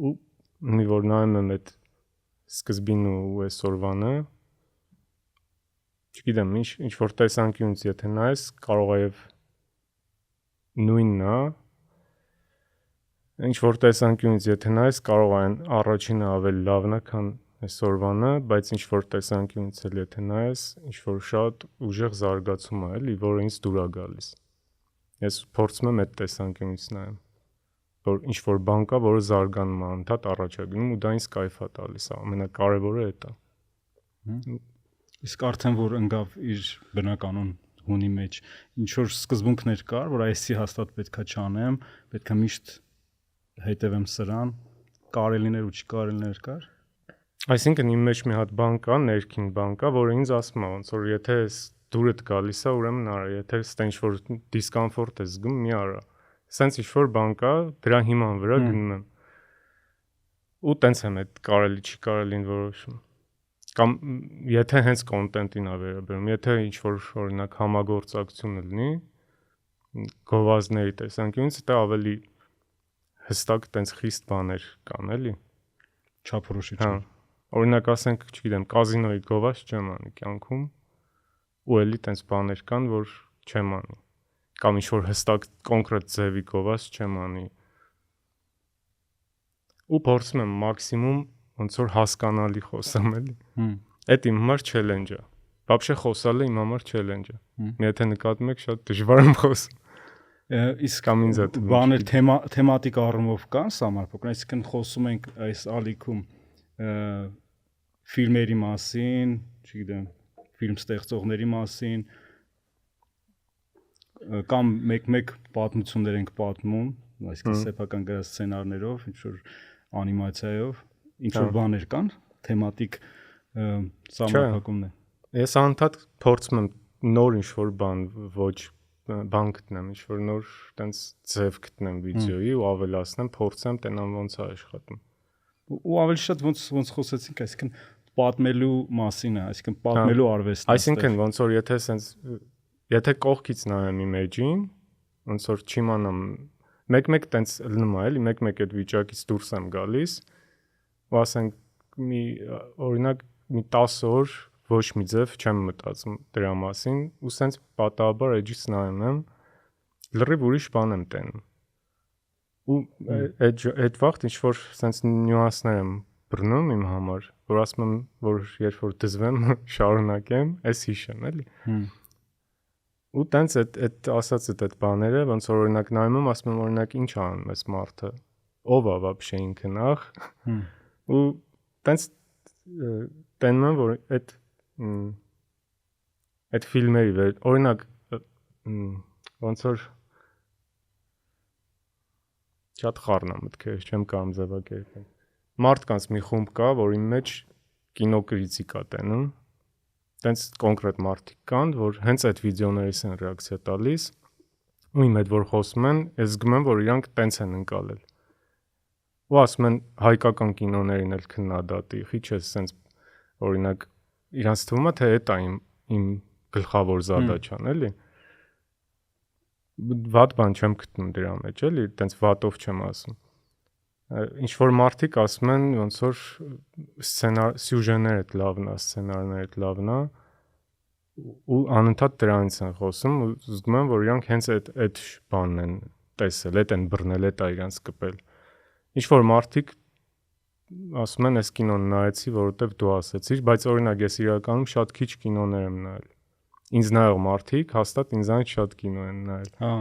Speaker 1: Ու մի որ նայում եմ այդ սկզբին ու այսօրվանը, չգիտեմ, ինչ որ տեսանկյունից եթե նայես, կարող է եւ նույնն է, ինչ որ տեսանկյունից եթե նայես, կարող է առաջինը ավելի լավն է, քան այսօրվանը, բայց ինչ որ տեսանկյունից էլ եթե նայես, ինչ որ շատ ուժեղ զարգացում է, էլի, որը ինձ դուր է գալիս։ Ես փորձում եմ այդ տեսանկյունից նայեմ, որ ինչ որ բան կա, որը զարգանում է, անդադ առաջ է գնում ու դա ինձ կայֆ է տալիս, ամենակարևորը դա է։
Speaker 2: Իսկ արդեն որ ընկավ իր բնականon հունի մեջ, ինչ որ սկզբունքներ կար, որ այսի հաստատ պետքա չանեմ, պետքա միշտ հետևեմ սրան, կարելիներ ու չկարելիներ կար։
Speaker 1: Այսինքն իմ մեջ մի հատ բան կա, ներքին բան կա, որը ինձ ասում է, ոնց որ եթե դուրդ գալիս է, ուրեմն արա, եթե ստե ինչ որ դիսկոմֆորտ ես զգում, մի արա։ Սենց ինչ որ բան կա, դրա հիման վրա գնում եմ։ Ու տենց եմ այդ կարելի չի կարելին որոշում։ Կամ եթե հենց կոնտենտին է վերաբերում, եթե ինչ որ օրինակ համագործակցություն լինի, գովազդների տեսանկյունից դա ավելի հստակ տենց խիստ բաներ կան, էլի։
Speaker 2: Չափորոշիչ։
Speaker 1: Հա։ Օրինակ ասենք, չգիտեմ, կազինոյի գովազդ չեմ անի կյանքում, ու էլի տենց բաներ կան, որ չեմ անի։ Կամ ինչ որ հստակ կոնկրետ ձևի գովազդ չեմ անի։ Ու փորձում եմ մաքսիմում ոնց որ հասկանալի խոսամ, էլի։ Այդ իմ համար չելենջ է։ Вообще խոսալը իմ համար չելենջ է։ Եթե նկատում եք, շատ դժվար եմ խոսում։
Speaker 2: Իսկ կամ ինձ այդ բաներ թեմատիկ առումով կան սամարփոքր, այսինքն խոսում ենք այս ալիքում ֆիլմերի մասին, չգիտեմ, ֆիլմ ստեղծողների մասին, կամ մեկ պատմություններ ենք պատմում, այսինքն սեփական գրած սցենարներով, ինչ որ անիմացիայով, ինչ որ բաներ կան, թեմատիկ սամարփակումներ։
Speaker 1: Ես անդադ փորձում եմ նոր ինչ որ բան, ոչ բան գտնեմ, ինչ որ նոր տենց ձև գտնեմ վիդեոյի ու ավելացնեմ, փորձեմ տենամ ոնց է աշխատում։
Speaker 2: Ու ավելի շատ ոնց խոսեցինք, այսինքն պատմելու մասին է, այսինքն պատմելու արվեստն է։
Speaker 1: Այսինքն ոնց որ եթե կողքից նայեմ իմեջին, ոնց որ չիմանամ, մեկ-մեկ տենց լնում է, էլի, մեկ-մեկ այդ վիճակից դուրս եմ գալիս, ու ասենք օրինակ մի 10 օր ոչ մի ձև չեմ մտածում դրա մասին, ու սենց պատահաբար էջից նայում եմ, լրիվ ուրիշ բան եմ տենում։ Ու այդ վաղտ ինչ որ սենց նյուանսներ եմ բռնում իմ համար, որ ասում եմ, որ երբ որ դզվեմ, շարունակեմ, այս հիշեմ, էլի։ Ու տենց այդ ասածդ այդ բաները, ոնց որ օրինակ նայում եմ, ասում եմ օրինակ ինչ անում այս մարդը, ով է вообще ինքը նախ։ Ու տենց տենում եմ, որ այդ ֆիլմերի օրինակ ոնց որ շատ խառն է մտքեր, չեմ կարող ձևակերպել։ Մարդկանց մի խումբ կա, որի մեջ կինոկրիտիկա տենում, տենց կոնկրետ մարդիկ կան, որ հենց այդ վիդեոներից են ռեակցիա տալիս, ու իմ հետ որ խոսում են, ես զգում եմ, որ իրանք տենց են ընկալել։ Ու ասում են հայկական կինոներին էլ քննադատի, խի չես սենց օրինակ իրանց թվում է թե դա իմ գլխավոր զադաչան, էլի։ Վատ բան չեմ գտնում դրա մեջ, էլի, տենց վատով չեմ ասում։ Ինչ որ մարդիկ ասում են, ոնց որ սյուժեները լավն է, սցենարները լավն է, ու անընդհատ դրանից են խոսում, ու զգում եմ, որ իրանք հենց այդ բանն են տեսել, այդ են բռնել, այդ է իրանց կպել։ Ինչ որ մարդիկ ասում են, այս կինոն նայեցի, որովհետև դու ասեցիր, բայց օրինակ ես իրականում շատ քիչ կինոներ եմ նայել։ Ինձ նայող մարդիկ հաստատ ինձանից շատ կինո են նայել։
Speaker 2: Հա։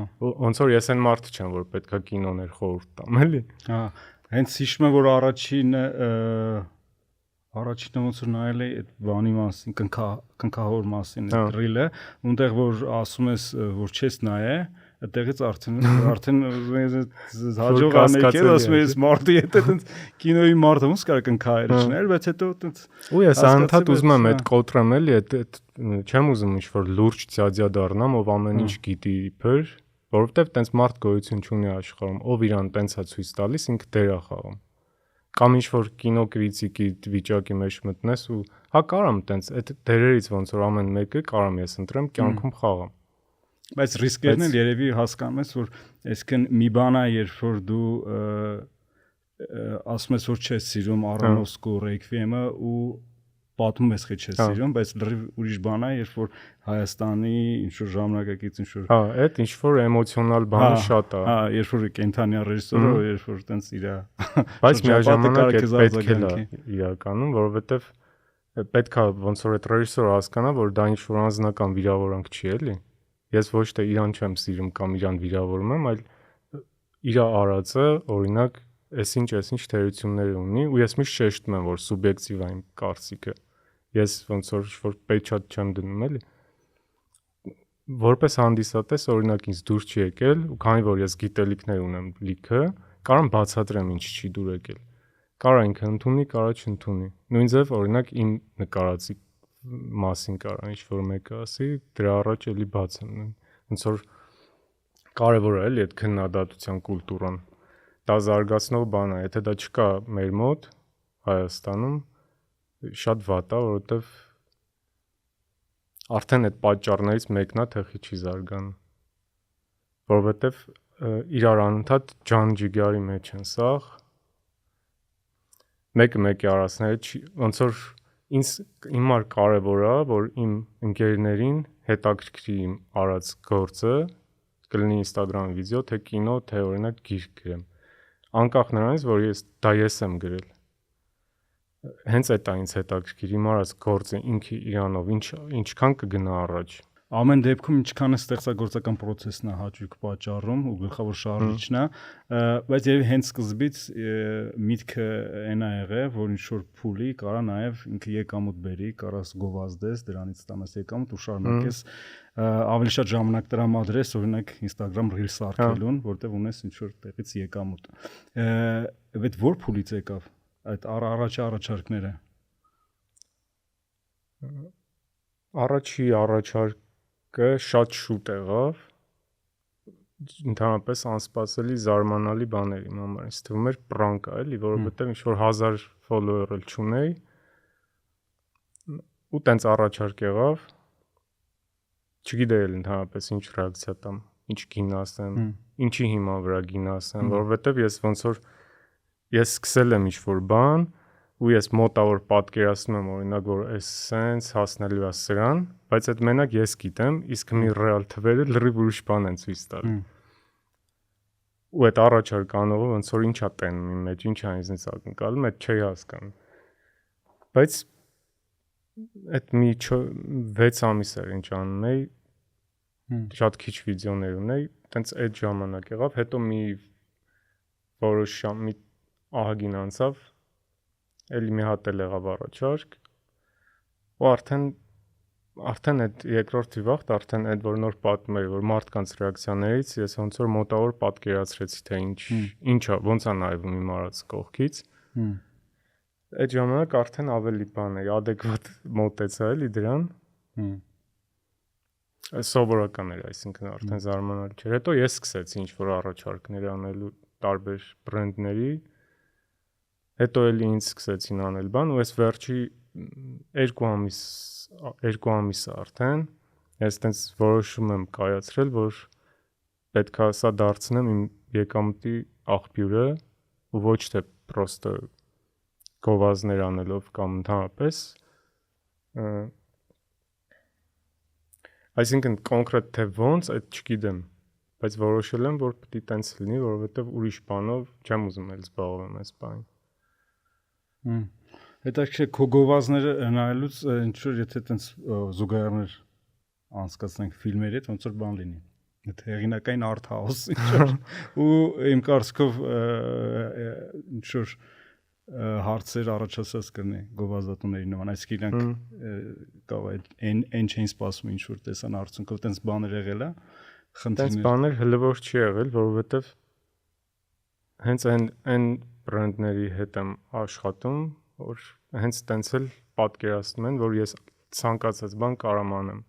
Speaker 1: Ոնց որ ես այն մարդը չեմ, որ պետքա կինոներ խորհուրդ տամ, էլի։
Speaker 2: Հա, հենց հիշում եմ, որ առաջինը ոնց որ նայել էի այդ բանի մասին, կնքահոր մասին այդ ռիլը, ունտեղ որ ասում ես, որ չես նայե, այդտեղից արդեն հաջող անեկել, ասում ես մարդի հետ այդպես կինոյի մարդը ոնց կարող կնքահեր չնել, բայց հետո այդպես
Speaker 1: ու ես անընդհատ ուզում եմ այդ կոտրեմ էլի, այդ չեմ ուզում ինչ-որ լուրջ ծյադյա դառնամ, ով ամեն ինչ գիտի իբր, որովհետև տենց մարդ գոյություն չունի աշխարհում, ով իրան տենց է ցույց տալիս, ինքը դեր է խաղում։ Կամ ինչ-որ կինոկրիտիկի վիճակի մեջ մտնես ու հա կարամ տենց այդ դերերից ոնց որ ամեն մեկը կարամ ես ընտրեմ կյանքում խաղամ։
Speaker 2: Բայց ռիսկերն էլ երևի հասկանում ես, որ այսքան մի բան է, երբ որ դու ասում ես, որ չես սիրում Aronofsky Requiem-ը ու պատմում ես, թե չես սիրում, բայց լրիվ ուրիշ բան է, երբ որ Հայաստանի ինչ-որ ժամանակակից ինչ-որ
Speaker 1: հա, այդ ինչ-որ էմոցիոնալ բանը շատ է։
Speaker 2: Հա, երբ որ կենթանյա ռեժիսորը, երբ որ տենց իրա
Speaker 1: բայց միաժամանակ է պետք է իրականում, որովհետև պետք է ոնց որ այդ ռեժիսորը հասկանա, որ դա ինչ-որ անձնական վիրավորանք չի էլի։ Ես ոչ թե իրան չեմ սիրում կամ իրան վիրավորում եմ, այլ իր արածը, օրինակ, այսինչ թերություններ ունի ու ես միշտ շեշտում եմ, որ սուբյեկտիվ է իմ կարծիքը։ Ես ոնց որ պետք չեմ դնում էլի։ Որպես հանդիսատես, օրինակ ինձ դուր չի եկել ու քանի որ ես գիտելիքներ ունեմ լիքը, կարամ բացատրեմ ինչ չի դուր եկել։ Կարա ինքը ընդունի, կարա չընդունի։ Նույն ձև օրինակ իմ նկարածի մասին կարա ինչ-որ մեկը ասի, դրա առաջ էլի բաց եմ։ Ոնց որ կարևոր է էլի այդ քննադատության կուլտուրան։ Դա զարգացնող բան է, եթե դա չկա մեր մոտ Հայաստանում, շատ վատ է, որովհետև արդեն այդ պատճառներից մեկն է, թեխի չի զարգանում։ Որովհետև իրար անընդհատ ջան-ջիգարի մեջ են սաղ։ Մեկը մեկի արածները ոնց որ ինձ հիմար կարևոր է, որ իմ ընկերներին հետաքրքրի իմ արած գործը, կլինի Instagram վիդեո, թե կինո, թե օրինակ գիրք գրեմ։ Անկախ նրանից, որ դա ես եմ գրել։ Հենց այդ է ինձ հետաքրքիր, իմ արած գործը ինքը իրանով ինչքան կգնա առաջ։
Speaker 2: Ամեն դեպքում ինչքան է ստեղծագործական process-ն է հաճույք պատճառում ու գլխավոր շարժիչն է, բայց երևի հենց սկզբից միտքը այն է եղել, որ ինչ որ փուլի կարա նաև ինքը եկամուտ բերի, կարաս գովազդես, դրանից ստանաս եկամուտ ու շարունակես ավելի շատ ժամանակ տրամադրես, օրինակ Instagram Reels արկելուն, որտեղ ունես ինչ որ տեղից եկամուտ։ Այդ որ փուլից եկավ այդ առաջարկները։
Speaker 1: Առաջի առաջարկը շատ շուտ եղավ, ընդհանրապես անսպասելի զարմանալի բաներ իմ համար, ինձ թվում էր պրանկ է, էլի, որովհետև ինչ որ 1000 follower էլ չունեի, ու տենց առաջարկ եղավ, չգիտեի էլ ընդհանրապես ինչ ռեակցիա տամ, ինչ գին ասեմ, ինչի հիման վրա գին ասեմ, որովհետև ես ոնց որ ես սկսել եմ ինչ որ բան ու ես մոտավոր պատկերացնում եմ օրինակ որ այս sense հասնելու է սրան, բայց այդ մենակ ես գիտեմ, իսկ մի ռեալ թվերը լրիվ ուրիշ բան են ցույց տալի։ Ու այդ առաջարկ անողը ոնց որ ինչա տենում իմ մեջ, ինչա ինձնից ակնկալում, այդ չի հասկանում։ Բայց այդ մի 6 ամիս էր ինչ անում էի, շատ քիչ վիդեոներ ունեի, տենց այդ ժամանակ եղավ, հետո մի որոշ մի ահագին անցավ, էլի մի հատ էլ եղավ առաջարկ, ու արդեն այդ երկրորդի վաղտ արդեն այդ որ նոր պատմում էի, որ մարդկանց ռեակցիաներից ես ոնց որ մոտավոր պատկերացրեցի, թե ինչա, ոնց է նայվում իմ արած կողքից։ Այդ ժամանակ արդեն ավելի բան է, adekvat մոտեցա էլի դրան։ Սովորական էր, այսինքն արդեն զարմանալի չէր։ Հետո ես սկսեցի ինչ որ առաջարկներ անելու տարբեր բրենդների։ Հետո էլի ինձ սկսեցին անել բան, ու ես վերջի 2 ամիս արդեն ես տենց որոշում եմ կայացրել, որ պետք է սա դարձնեմ իմ եկամուտի աղբյուրը, ու ոչ թե պրոստը գովազդներ անելով կամ ընդհանրապես այսինքն կոնկրետ թե ոնց այդ չգիտեմ, բայց որոշել եմ, որ պետք է տենց լինի, որովհետև ուրիշ բանով չեմ ուզում էլ զբաղվեմ այս բանին։
Speaker 2: Հետաքրքիր քո գովազները նայելուց ինչ որ եթե տենց զուգահեռներ անցկացնենք ֆիլմերի հետ, ոնց որ բան լինի։ Այդ հեղինակային art house ինչ որ ու իմ կարծիքով ինչ որ հարցեր առաջացած կրնի գովազդատուների նման, այսինքն իրանք կարող է այն չեն սպասում ինչ որ տեսան արդյունքով տենց բաներ եղել է,
Speaker 1: Տենց բաներ հլվոր չի եղել, որովհետև հենց այն բրենդների հետ եմ աշխատում, որ հենց տենց էլ պատկերացնում են, որ ես ցանկացած բան կարամ անեմ։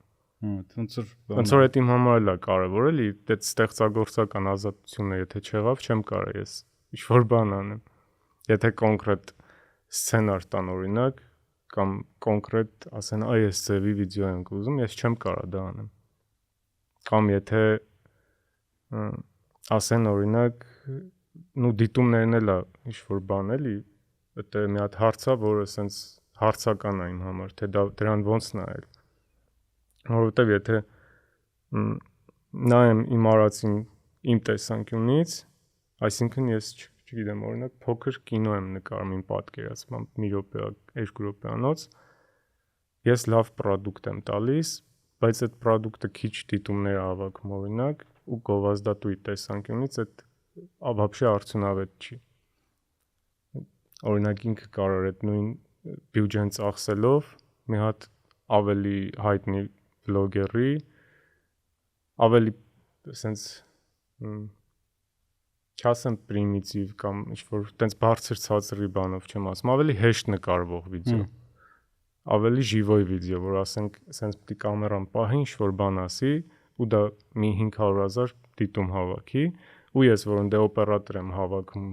Speaker 1: Ոնց որ դա իմ համար էլ է կարևոր, էլի, այդ ստեղծագործական ազատությունը եթե չեղավ, չեմ կարող ես ինչ որ բան անեմ։ Եթե կոնկրետ սցենար տան օրինակ կամ կոնկրետ ասեն, այ ես ձևի վիդեո եմ ուզում, ես չեմ կարող դա անեմ։ Կամ եթե ասեն օրինակ նու դիտումներն էլ է ինչ որ բան էլի, դա մի հատ հարց է, որը սենց հարցական է իմ համար, թե դրան ոնց նայել։ Որովհետև եթե նայեմ իմ արածին իմ տեսանկյունից, այսինքն ես չգիտեմ, օրինակ փոքր կինո եմ նկարում իմ պատկերացմամբ 1 րոպե, 2 րոպեանոց, ես լավ պրոդուկտ եմ տալիս, բայց այդ պրոդուկտը քիչ դիտումներ հավաքում օրինակ ու գովազդատուի տեսանկյունից այդ вообще արդյունավետ չի։ Օրինակ ինքը կարող է այդ նույն բյուջեն ծախսելով մի հատ ավելի հայտնի վլոգերի ավելի սենց չասեմ պրիմիտիվ կամ ինչ-որ տենց բարձր ցածրի բանով չեմ ասում, ավելի հեշտ նկարվող վիդեո, ավելի ժիվոյ վիդեո, որ ասենք սենց պիտի կամերան պահի ինչ-որ բան ասի ու դա մի 500,000 դիտում հավաքի ու ես որ ընդ օպերատոր եմ հավաքում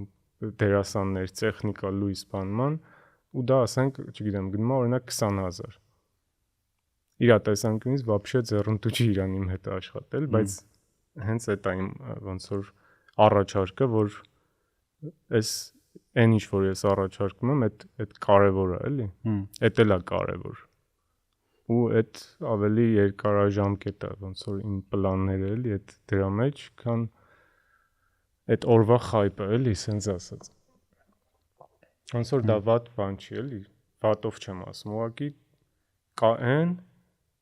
Speaker 1: դերասաններ, տեխնիկա, լույս բանման ու դա ասենք, չգիտեմ, գնում է օրինակ 20,000 իրա տեսանկյունից вообще ձեռնտու չի իրան իմ հետ աշխատել, բայց հենց այդ է իմ ոնց որ առաջարկը, որ այս այն ինչ որ ես առաջարկում եմ, այդ կարևոր է, էլի։ Էդ էլ է կարևոր։ Ու այդ ավելի երկարաժամկետ է, ոնց որ իմ պլանները էլի, այդ դրա մեջ, քան այդ օրվա խայպը, էլի, սենց ասած։ Ոնց որ դա վատ բան չի, էլի, վատով չեմ ասում, ուղղակի կա այն,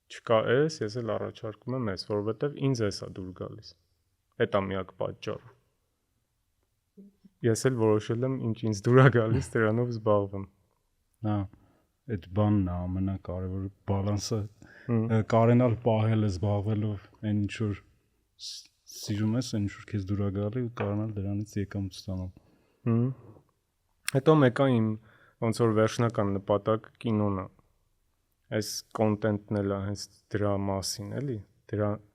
Speaker 1: չկա էս, ես էլ առաջարկում եմ էս, որովհետև ինձ էս է դուր գալիս։ Էդ է միակ պատճառը։ Ես էլ որոշել եմ ինչ ինձ դուր է գալիս, դրանով զբաղվեմ։
Speaker 2: Հա, այդ բանն է ամենակարևորը, բալանսը կարենալ պահելը զբաղվելով այն ինչ որ սիրում ես, այն ինչ որ քեզ դուր է գալի ու կարենալ դրանից եկամուտ ստանալ։
Speaker 1: Հետո մեկը իմ ոնց որ վերջնական նպատակ կինոն է։ Այս կոնտենտն էլ է հենց դրա մասին, էլի,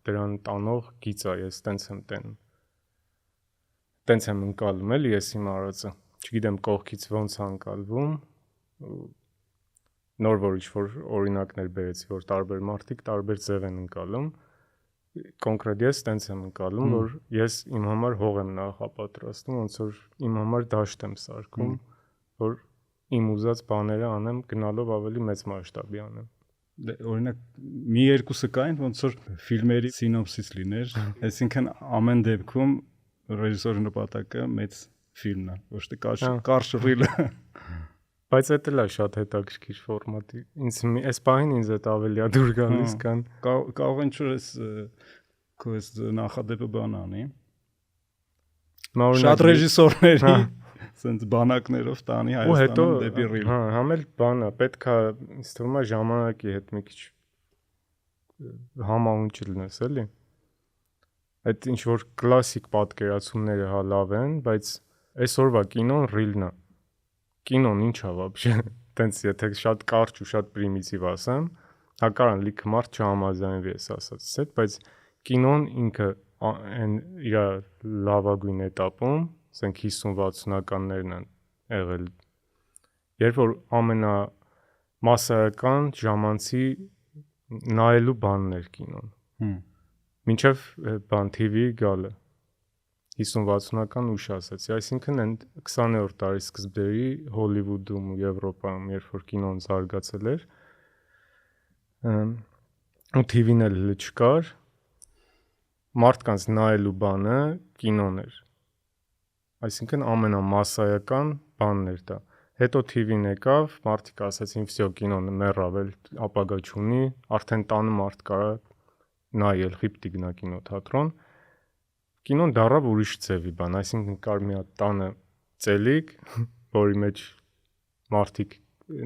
Speaker 1: դրան տանող գիծ է, ես տենց եմ տենում։ Տենց եմ ընկալում, էլի, ես իմ արածը։ Չգիտեմ կողքից ոնց է ընկալվում։ Նոր որ ինչ-որ օրինակներ բերեցի, որ տարբեր մարդիկ տարբեր ձև են ընկալում։ Կոնկրետ ես տենց եմ ընկալում, որ ես իմ համար հող եմ նախապատրաստում, ոնց որ իմ համար դաշտ եմ սարքում, որ իմ ուզած բաները անեմ, գնալով ավելի մեծ մասշտաբի անեմ։
Speaker 2: Օրինակ մի երկուսը կային, ոնց որ ֆիլմերի սինոպսիս լիներ, այսինքն ամեն դեպքում ռեժիսորի նպատակը մեծ ֆիլմն է, ոչ թե կարճ ռիլը։
Speaker 1: Բայց դա էլ է շատ հետաքրքիր ֆորմատի։ Ինձ այս բանին ինձ այդ ավելի է դուր գալիս, կան
Speaker 2: կարող ինչ որ էս քո էս նախադեպը բան անի։ Շատ ռեժիսորների սենց բանակներով տանի Հայաստանում դեպի ռիլ։
Speaker 1: Հա, համ էլ բան է, պետքա ինձ թվում է ժամանակի հետ մի քիչ համահունչ լինես, էլի։ Այդ ինչ որ կլասիկ պատկերացումները հա լավ են, բայց այսօրվա կինոն ռիլն է։ Կինոն ինչ է вообще։ Տենց եթե շատ կարճ ու շատ պրիմիտիվ ասեմ, հակարան լիքը մարդ չհամաձայնվի ես ասածից հետ, բայց կինոն ինքը այն իր լավագույն этаպում, ասենք 50-60-ականներն են եղել, երբ որ ամենամասսայական ժամանցի նայելու բանն էր կինոն։ Մինչև բան TV գալը 50-60-ական ուշ ասացի, այսինքն այն 20-րդ դարի սկզբերի Հոլիվուդում ու Եվրոպայում, երբ որ կինոն զարգացել էր, ու TV-ն էլ չկար, մարդկանց նայելու բանը կինոն էր։ Այսինքն ամենամասսայական բանն էր դա։ Հետո TV-ն եկավ, մարդիկ ասացին, «Վсё, կինոն մեռավ, ապագա չունի», արդեն տանը մարդ կարա նայել, խիպտի գնա կինոթատրոն։ Կինոն դառավ ուրիշ ձևի բան, այսինքն կար մի հատ տանը ծելիք, որի մեջ մարդիկ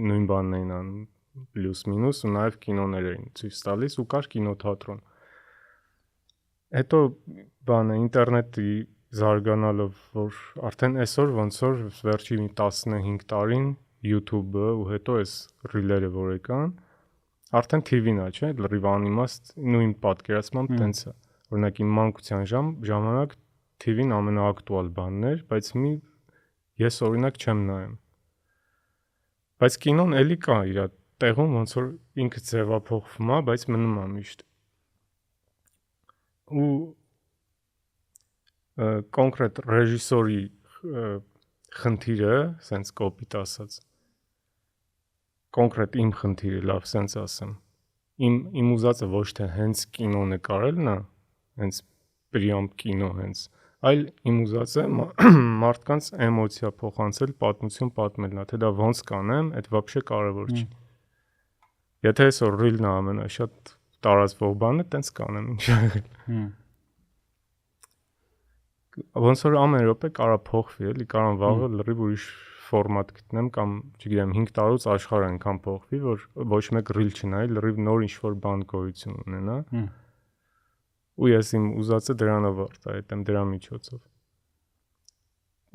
Speaker 1: նույն բանն էին անում, պլյուս մինուս, ու նաև կինոներ էին ցույց տալիս ու կար կինոթատրոն։ Հետո բանը ինտերնետի զարգանալով, որ արդեն այսօր ոնց որ վերջի 15 տարին YouTube-ը ու հետո այս ռիլերը որ եկան, արդեն TV-ն է, չէ՞, լրիվ անիմաստ, նույն պատկերացմամբ տենց է։ Օրինակ իմ մանկության ժամանակ TV-ն ամենաակտուալ բանն էր, բայց ես օրինակ չեմ նայում։ Բայց կինոն էլի կա իր տեղում, ոնց որ ինքը ձևափոխվում է, բայց մնում է միշտ։ Ու կոնկրետ ռեժիսորի խնդիրը, սենց կոպիտ ասած, կոնկրետ իմ խնդիրը, լավ սենց ասեմ, իմ ուզածը ոչ թե հենց կինո նկարելն է, հենց պրիամ կինո հենց, այլ իմ ուզածը մարդկանց էմոցիա փոխանցել, պատմություն պատմելն է, թե դա ոնց կանեմ, այդ вообще կարևոր չի։ Եթե այսօր ռիլն է ամենաշատ տարածվող բանը, տենց կանեմ, ինչ եղել։ Ոնց որ ամեն րոպե կարա փոխվի, էլի, կարամ վաղը լրիվ ուրիշ ֆորմատ գտնեմ կամ, չգիտեմ, 5 տարուց աշխարհը այնքան փոխվի, որ ոչ մեկ ռիլ չնայի, լրիվ նոր ինչ-որ բան գոյություն ունենա։ Ու ես իմ ուզածը դրանով արտահայտեմ դրա միջոցով։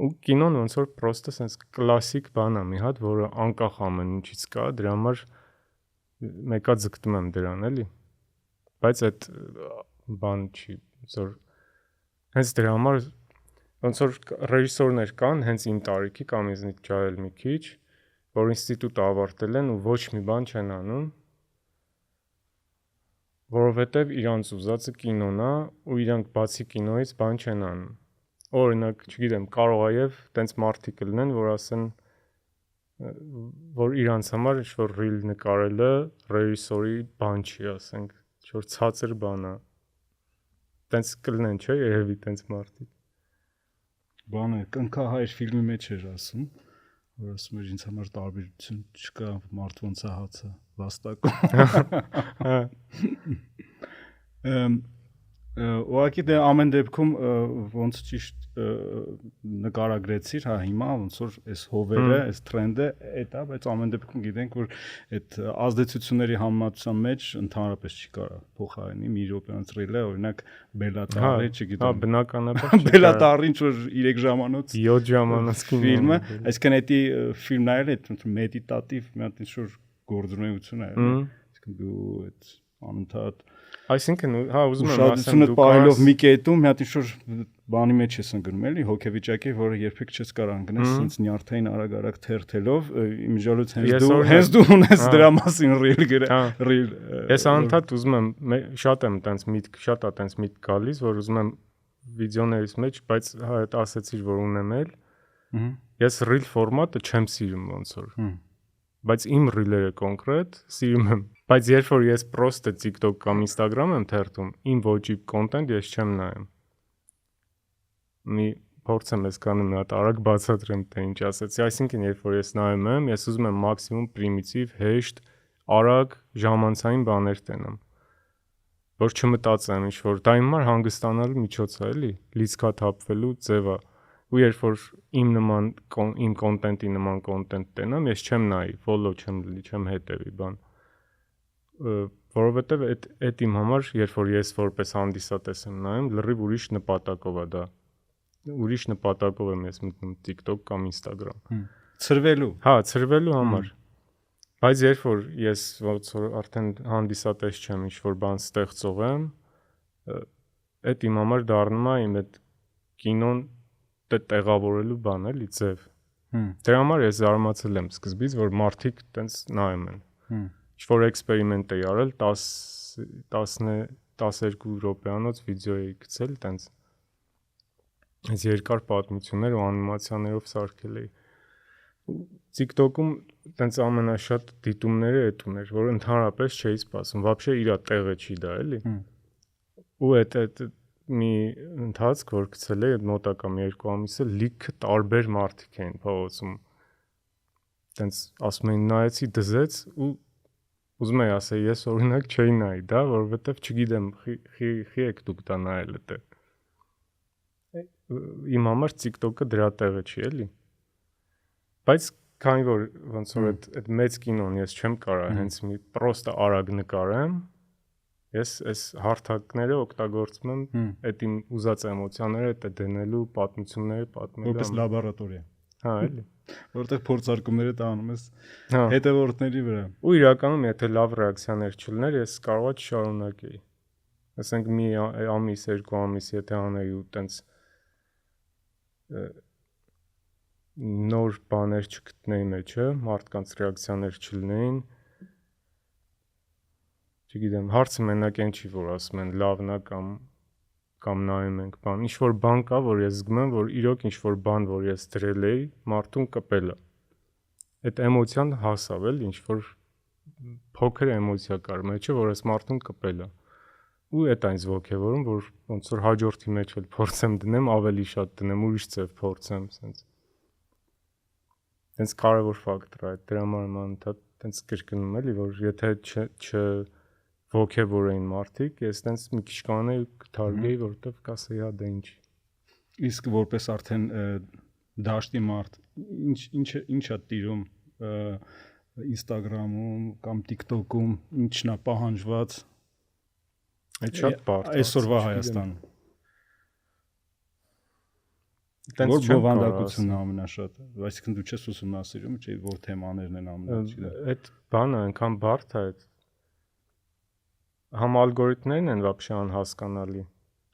Speaker 1: Ու կինոն ոնց որ պրոստը sense կլասիկ բան է մի հատ, որը անկախ ամեն ինչից կա, դրա համար մեկա ձգտում եմ դրան, էլի։ Բայց այդ բան չի, ոնց որ հենց դրա համար ոնց որ ռեժիսորներ կան, հենց իմ տարիքի կամ ինձնից ջահել մի քիչ, որ ինստիտուտ ավարտել են ու ոչ մի բան չեն անում, որովհետև իրանց ուզածը կինոն է ու իրանք բացի կինոից բան չեն անում։ Օրինակ, չգիտեմ, կարող է եւ տենց մարդիկ լինեն, որ ասեն, որ իրանց համար ինչ-որ ռիլ նկարելը ռեժիսորի բան չի, ասենք, ինչ-որ ցածր բան է։ Տենց կլինեն, չէ՞, երևի տենց մարդիկ։
Speaker 2: Բանը կնքահայր ֆիլմի մեջ էր ասում, որ ասում էր ինձ համար տարբերություն չկա, մարդ ոնց է հացը վաստակում։ Ուղղակի դե ամեն դեպքում ոնց ճիշտ նկարագրեցիր, հա հիմա ոնց որ այս հովերը, այս տրենդը այդ է, բայց ամեն դեպքում գիտենք, որ այդ ազդեցությունների համեմատության մեջ ընդհանրապես չի կարա փոխարինի մի րոպեանց ռիլը, օրինակ Բելատարի, չգիտեմ։
Speaker 1: Հա, բնականաբար չի։
Speaker 2: Բելատարին ինչ-որ 3 ժամանոց
Speaker 1: 7 ժամանոց
Speaker 2: ֆիլմը, այսինքն էդի ֆիլմն այլ է մեդիտատիվ մի հատ ինչ-որ գործունեություն է, այսինքն դու այդ անընդհատ
Speaker 1: Այսինքն, հա, ուզում եմ
Speaker 2: ասեմ, դու պահելով մի կետում մի հատ ինչ-որ բանի մեջ ես ընկնում, էլի, հոգեվիճակի, որը երբեք չես կարող ընկնես, ինձ նյարդային արագ-արագ թերթելով, իմիջիալոց հենց դու ունես դրա մասին ռիլ գրա, ռիլ։
Speaker 1: Ես անընդհատ ուզում եմ, շատ եմ տենց միտք, շատ է տենց միտք գալիս, որ ուզում եմ վիդեոներից մեջ, բայց հա այդ ասեցիր, որ ունեմ էլ, ես ռիլ ֆորմատը չեմ սիրում ոնց որ։ Բայց իմ ռիլերը կոնկրետ սիրում եմ։ Բայց երբ որ ես պրոստը TikTok կամ Instagram եմ թերթում, իմ ոճի կոնտենտ ես չեմ նայում։ Մի փորձեմ ես կանում մի հատ արագ բացատրեմ, թե ինչ ասեցի, այսինքն երբ որ ես նայում եմ, ես ուզում եմ մաքսիմում պրիմիտիվ, հեշտ, արագ, ժամանցային բաներ տենամ։ Որ չմտածեմ ինչ որ դա իմ համար հանգստանալու միջոց է, էլի, լիցքաթափվելու ձև է։ Ու երբ որ իմ կոնտենտի նման կոնտենտ տենամ, ես չեմ նայի, follow չեմ լի, չեմ հետևի բան։ Որովհետև այդ իմ համար, երբ որ ես որպես հանդիսատես եմ նայում, լրիվ ուրիշ նպատակով է դա։ Ուրիշ նպատակով եմ ես մտնում TikTok կամ Instagram։
Speaker 2: Ցրվելու։
Speaker 1: Հա, ցրվելու համար։ Բայց երբ որ ես ոնց որ արդեն հանդիսատես չեմ, ինչ որ բան ստեղծող եմ, այդ իմ համար դառնում է իմ այդ կինոն տեղավորելու բան էլի ձև։ Դրա համար ես զարմացել եմ սկզբից, որ մարդիկ տենց նայում են։ Ինչ-որ էքսպերիմենտ էի արել 12 րոպեանոց վիդեո էի գցել, տենց այս երկար պատմություններ ու անիմացիաներով սարքել էի։ TikTok-ում տենց ամենաշատ դիտումները այդ ուներ, որ ընդհանրապես չէի սպասում, вообще իրա տեղը չի դա, էլի։ Ու այդ մի ընթացք որ գցել է մոտակա մի 2 ամիսը լիքը տարբեր մարդիկ էին փողոցում տենց ասում էին նայեցի դզեց ու ուզում եի ասել ես օրինակ չէի նայի դա որովհետև չգիտեմ խի եք դուք դա նայել դե իմ համար TikTok-ը դրա տեղը չի էլի բայց քանի որ ոնց որ այդ մեծ կինոն ես չեմ կարող հենց մի պրոստը արագ նկարեմ ես այս հարթակները օգտագործում եմ այդ իմ ուզած էմոցիաները դա դնելու պատմությունները պատմելու
Speaker 2: որպես լաբորատորիա
Speaker 1: հա էլի
Speaker 2: որտեղ փորձարկումները տանում ես հետևորդների վրա
Speaker 1: ու իրականում եթե լավ ռեակցիաներ չլիներ ես կարողա չշարունակեի ասենք մի ամիս 2 ամիս եթե անեի ու տենց նոր բաներ չգտնեի մեջը, մարդկանց ռեակցիաներ չլինեին։ Չգիտեմ, հարցը մենակ այն չի, որ ասում են լավն է կամ նայում ենք բան։ Ինչ որ բան կա, որ ես զգում եմ, որ իրոք ինչ որ բան, որ ես դրել էի, մարդուն կպել է։ Այդ էմոցիան հասավ էլ, ինչ որ փոքր էմոցիա կար մեջը, որ ես մարդուն կպել է։ Ու այդ այնց ոգևորում, որ ոնց որ հաջորդի մեջ էլ փորձեմ դնեմ, ավելի շատ դնեմ, ուրիշ ձև փորձեմ, սենց։ Տենց կարևոր ֆակտոր է, դրա համար տենց կրկնում էլի, որ եթե ոգևորեին մարդիկ, ես տենց մի քիչ կանեի ու կթարգեի, որովհետև կասեի, հա դա ինչ։
Speaker 2: Իսկ որպես արդեն դաշտի մարդ, ինչ է տիրում Instagram-ում կամ TikTok-ում, ինչն է պահանջված
Speaker 1: Այդ շատ բարդ է
Speaker 2: այսօրվա Հայաստանում։ Որ բովանդակությունն է ամենաշատը, այսինքն դու չես ուսումնասիրում, չէ՞ որ թեմաներն են ամենաչիլը։
Speaker 1: Այդ բանը այնքան բարդ է, համ ալգորիթմներն են вообще անհասկանալի,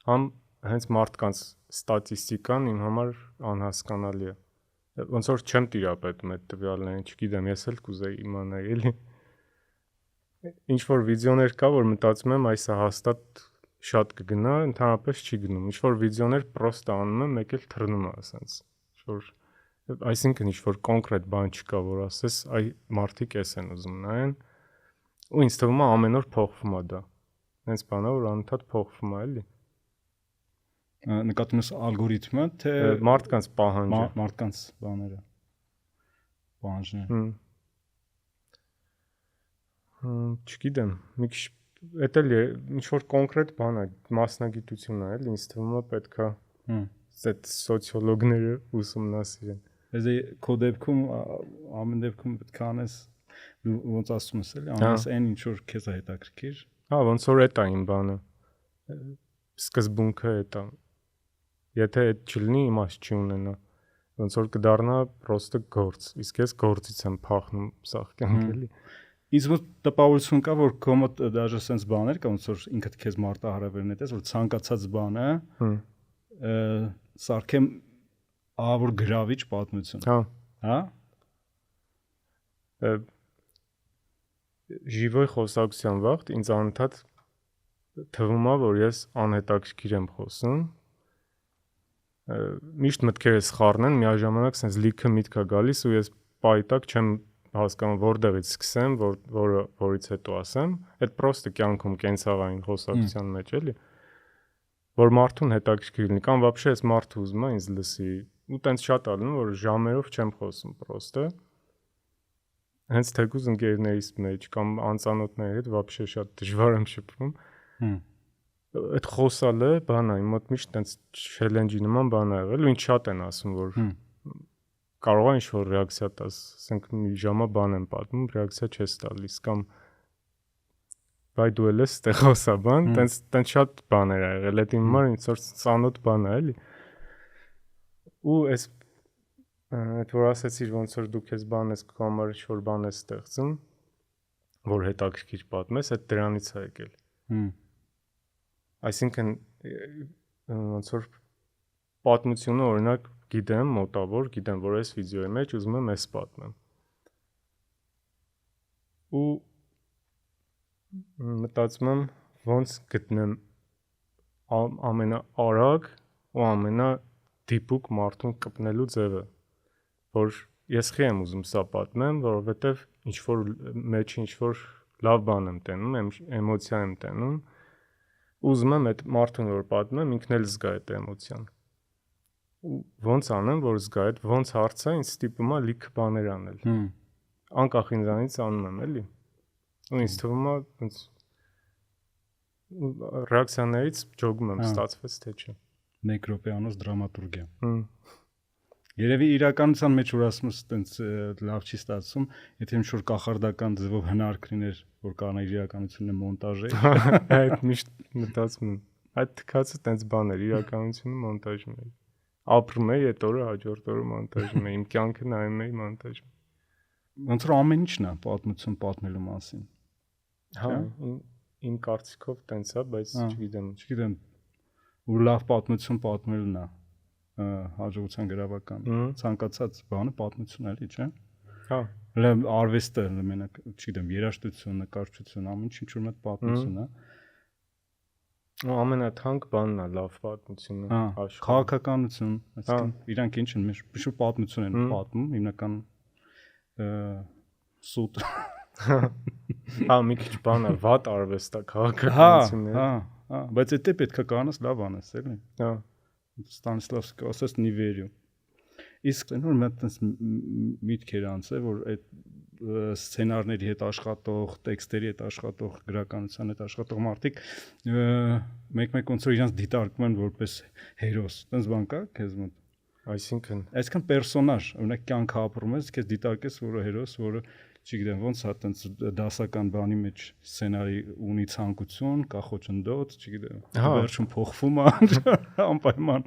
Speaker 1: համ հենց մարդկանց ստատիստիկան իմ համար անհասկանալի է։ Ոնց որ չեմ տիրապետում այդ տվյալներին, չգիտեմ, ես էլ կուզեի իմանալ, էլի։ Ինչ որ վիդեոներ կա, որ մտածում եմ այսը հաստատ շատ կգնա, ընդհանրապես չի գնում։ Ինչ որ վիդեոներ պրոստը անում եմ, մեկ էլ թռնում է, ասենց։ Ինչ որ այսինքն ինչ որ կոնկրետ բան չկա, որ ասես, այ մարդիկ էս են ուզում նայեն։ Ու ինձ թվում է ամեն օր փոխվում է դա։ Հենց բանա որ անընդհատ փոխվում է, էլի։
Speaker 2: Նկատում ես ալգորիթմը, թե
Speaker 1: մարդկանց պահանջը,
Speaker 2: մարդկանց բաները։ Պահանջները։
Speaker 1: Չգիտեմ, մի քիչ էդ էլ ինչ որ կոնկրետ բան է, մասնագիտություն է, էլի, ինձ թվում է պետքա այդ սոցիոլոգները ուսումնասիրեն։
Speaker 2: Այս քո դեպքում ամեն դեպքում պետք է անես ոնց ասում ես, էլի, անես այն ինչ որ քեզ է հետաքրքիր։
Speaker 1: Հա, ոնց որ էդ է իմ բանը։ Սկզբունքը էդ է։ Եթե այդ չլինի, իմաստ չի ունենա։ Ոնց որ կդառնա պրոստը գործ։ Իսկ ես գործից եմ փախնում սաղ կյանք, էլի։
Speaker 2: Ինձ մոտ տպավորություն կա, որ քո մոտ դաժե sense բաներ կա, ոնց որ ինքդ քեզ մարտահրավերն ես, որ ցանկացած բանը սարքեմ ավոր գրավիչ պատմություն։
Speaker 1: Հա։
Speaker 2: Հա։
Speaker 1: Ժիվոյ խոսակցության վաղ ինձ անընդհատ թվում է, որ ես անհետաքրքիր եմ խոսում։ Միշտ մտքերս խառնեն, միաժամանակ sense լիքը միտք է գալիս ու ես պայտակ չեմ հասկանում որտեղից սկսեմ, որից հետո ասեմ, այդ պրոստը կյանքում կենցաղային խոսակցության մեջ էլի, որ մարդուն հետաքրքիր լինի, կամ вообще այս մարդը ուզում է ինձ լսի, ու տենց շատ ալնում, որ ժամերով չեմ խոսում պրոստը, հենց թեկուզ ընկերներիս մեջ կամ անծանոթների հետ вообще շատ դժվար եմ շփվում, այդ խոսալը բան է, իմ մոտ միշտ տենց չելենջի նման բան է եղել, ու ինչ շատ են ասում, որ կարող է ինչ-որ ռեակցիա տաս, ասենք մի ժամա բան եմ պատմում, ռեակցիա չես տալիս, կամ բայ դու էլ ես ստեղ խոսա բան, տենց շատ բաներ ա եղել, այդ իմ համար ինչ-որ ծանոթ բան է, էլի։ Ու այս այդ որ ասեցիր ոնց որ դու քեզ բան ես քո համար ինչ-որ բան ես ստեղծում, որ հետաքրքիր պատմես, այդ դրանից է եկել։ Այսինքն ոնց որ պատմությունը օրինակ գիտեմ մոտավոր, գիտեմ, որ այս վիդեոյի մեջ ուզում եմ էս պատմեմ։ Ու մտածում եմ ոնց գտնեմ ամենաարագ ու ամենադիպուկ մարդուն կպնելու ձևը, որ ես խի եմ ուզում սա պատմեմ, որովհետև ինչ-որ մեջ ինչ-որ լավ բան եմ տենում, էմոցիա եմ տենում, ուզում եմ այդ մարդուն որ պատմեմ, ինքն էլ զգա այդ էմոցիան։ Ու ոնց անեմ, որ զգա այդ ոնց հարցը ինձ ստիպում է լիքը բաներ անել։ Անկախ ինձանից անում եմ, էլի։ Ու ինձ թվում է ոնց ռեակցիաներից ջոգում եմ, ստացվեց թե չէ։
Speaker 2: 1 րոպեանոց դրամատուրգիա։ Երևի իրականության մեջ որ ասում ես, տենց լավ չի ստացվում, եթե ինչ-որ կախարդական ձևով հնարք լիներ, որ կանայր իրականությունը մոնտաժել։
Speaker 1: Այդ միշտ մտածում եմ։ Այդ թքածը տենց բան էր, իրականությունը մոնտաժում էր։ Ապրում էի, այդ օրը հաջորդ օրը մոնտաժում էի, իմ կյանքը նայում էի մոնտաժում։
Speaker 2: Ոնց որ ամեն ինչն է պատմություն պատմելու մասին։
Speaker 1: Հա, իմ կարծիքով տենց է, բայց
Speaker 2: չգիտեմ, ու լավ պատմություն պատմելն է հաջողության գրավական ցանկացած բանը պատմություն էլի, չէ՞։
Speaker 1: Հա,
Speaker 2: արվեստը մենակ, չգիտեմ, երաժշտություն, նկարչություն, ամեն ինչ որ մեծ պատմություն է։
Speaker 1: Ու ամենաթանկ բանն է լավ պատմությունը
Speaker 2: աշխարհում։ Քաղաքականություն, այսինքն իրանք ինչ են, մեր ինչ պատմություն են պատմում, հիմնական սուտ։
Speaker 1: Հա, մի քիչ բան է, վատ արվեստ է քաղաքականությունը։
Speaker 2: Հա, բայց դա պետք է կանես լավ անես, էլի։
Speaker 1: Հա։
Speaker 2: Stanislavski ասես «Не верю»։ Իսկ նոր մի հատ միտք էր անցել, որ այդ սցենարների հետ աշխատող, տեքստերի հետ աշխատող, գրականության հետ աշխատող մարդիկ մեկ-մեկ ոնց որ իրանց դիտարկում են որպես հերոս։ Տենց բան կա քեզ մոտ։ Այսինքն պերսոնաժ, օրինակ կյանք ապրում ես, քեզ դիտարկես որը հերոս, որը չգիտեմ ոնց է տենց դասական բանի մեջ սցենարի ունի ցանկություն, կա խոչընդոտ, չգիտեմ, վերջում փոխվում է անպայման։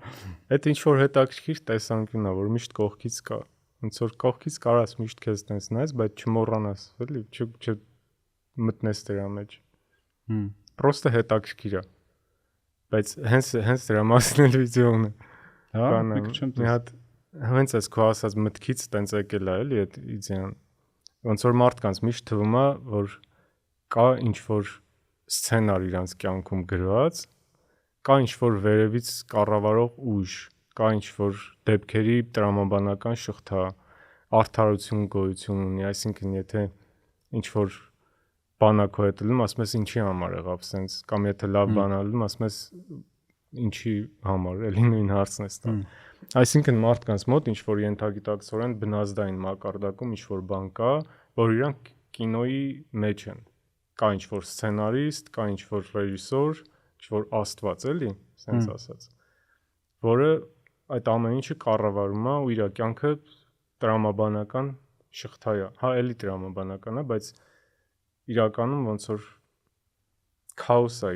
Speaker 1: Այդ ինչ որ հետաքրքիր տեսանկյունն է, որ միշտ կողքից կա։ Ոնց որ կողքից կարաս միշտ քեզ տենց նայես, բայց չմոռանաս, էլի, չմտնես դրա մեջ։ Պրոստը հետաքրքիր է։ Բայց հենց դրա մասին էլ վիդեո ունի։
Speaker 2: Հա,
Speaker 1: մի հատ հենց այս քո ասած մտքից տենց եկել է, էլի, այդ իդեան։ Ոնց որ մարդկանց միշտ թվում է, որ կա ինչ-որ սցենար իրանց կյանքում գրված, կա ինչ-որ վերևից կառավարող ուժ, կա ինչ-որ դեպքերի տրամաբանական շղթա, արդարություն գոյություն ունի, այսինքն եթե ինչ-որ բան է քո հետ լում, ասում ես ինչի համար եղավ սենց, կամ եթե լավ բան է լում, ասում ես ինչի համար, էլի նույն հարցն է ստա։ Այսինքն մարդկանց մոտ ինչ-որ ենթագիտակցորեն բնազդային մակարդակում ինչ-որ բան կա, որ իրանք կինոյի մեջ են։ Կա ինչ-որ սցենարիստ, կա ինչ-որ ռեժիսոր, ինչ-որ աստված, էլի, սենց ասած, որը այդ ամեն ինչը կառավարում է ու իր կյանքը տրամաբանական շղթա է։ Հա, էլի տրամաբանական է, բայց իրականում ոնց որ քաոս է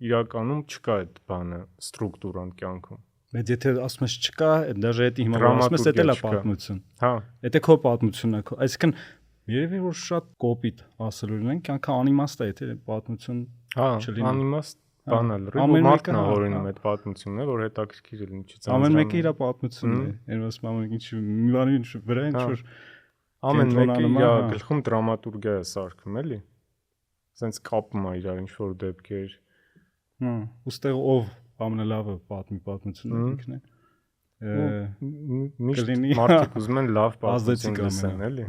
Speaker 1: իրականում չկա այդ բանը, ստրուկտուրան կյանքում։
Speaker 2: Բայց եթե ասում ես չկա, դաժե էդի հիմա ասում ես դա է պատմություն։
Speaker 1: Հա,
Speaker 2: դա քո պատմությունն է, այսինքն երևի որ շատ կոպիտ ասելու են, կյանքը անիմաստ է, եթե պատմություն
Speaker 1: չլինի։ Անիմաստ բան է, մարդն է հորինում այդ պատմությունն է, որ հետաքրքիր է լինի, չծանոթ։
Speaker 2: Ամեն մեկը իր պատմությունն է, այն ասում ամեն ինչ մի բանի վրա ինչ որ
Speaker 1: ամեն մեկը իր գլխում դրամատուրգիա է սարքում, էլի։ Սենց կապում է իրար ինչ որ դեպքեր։
Speaker 2: Ոստեղ ով ամենալավը պատմի պատմությունը ինքն է։
Speaker 1: Միշտ մարդիկ ուզում են լավ պատմություն լսեն, էլի։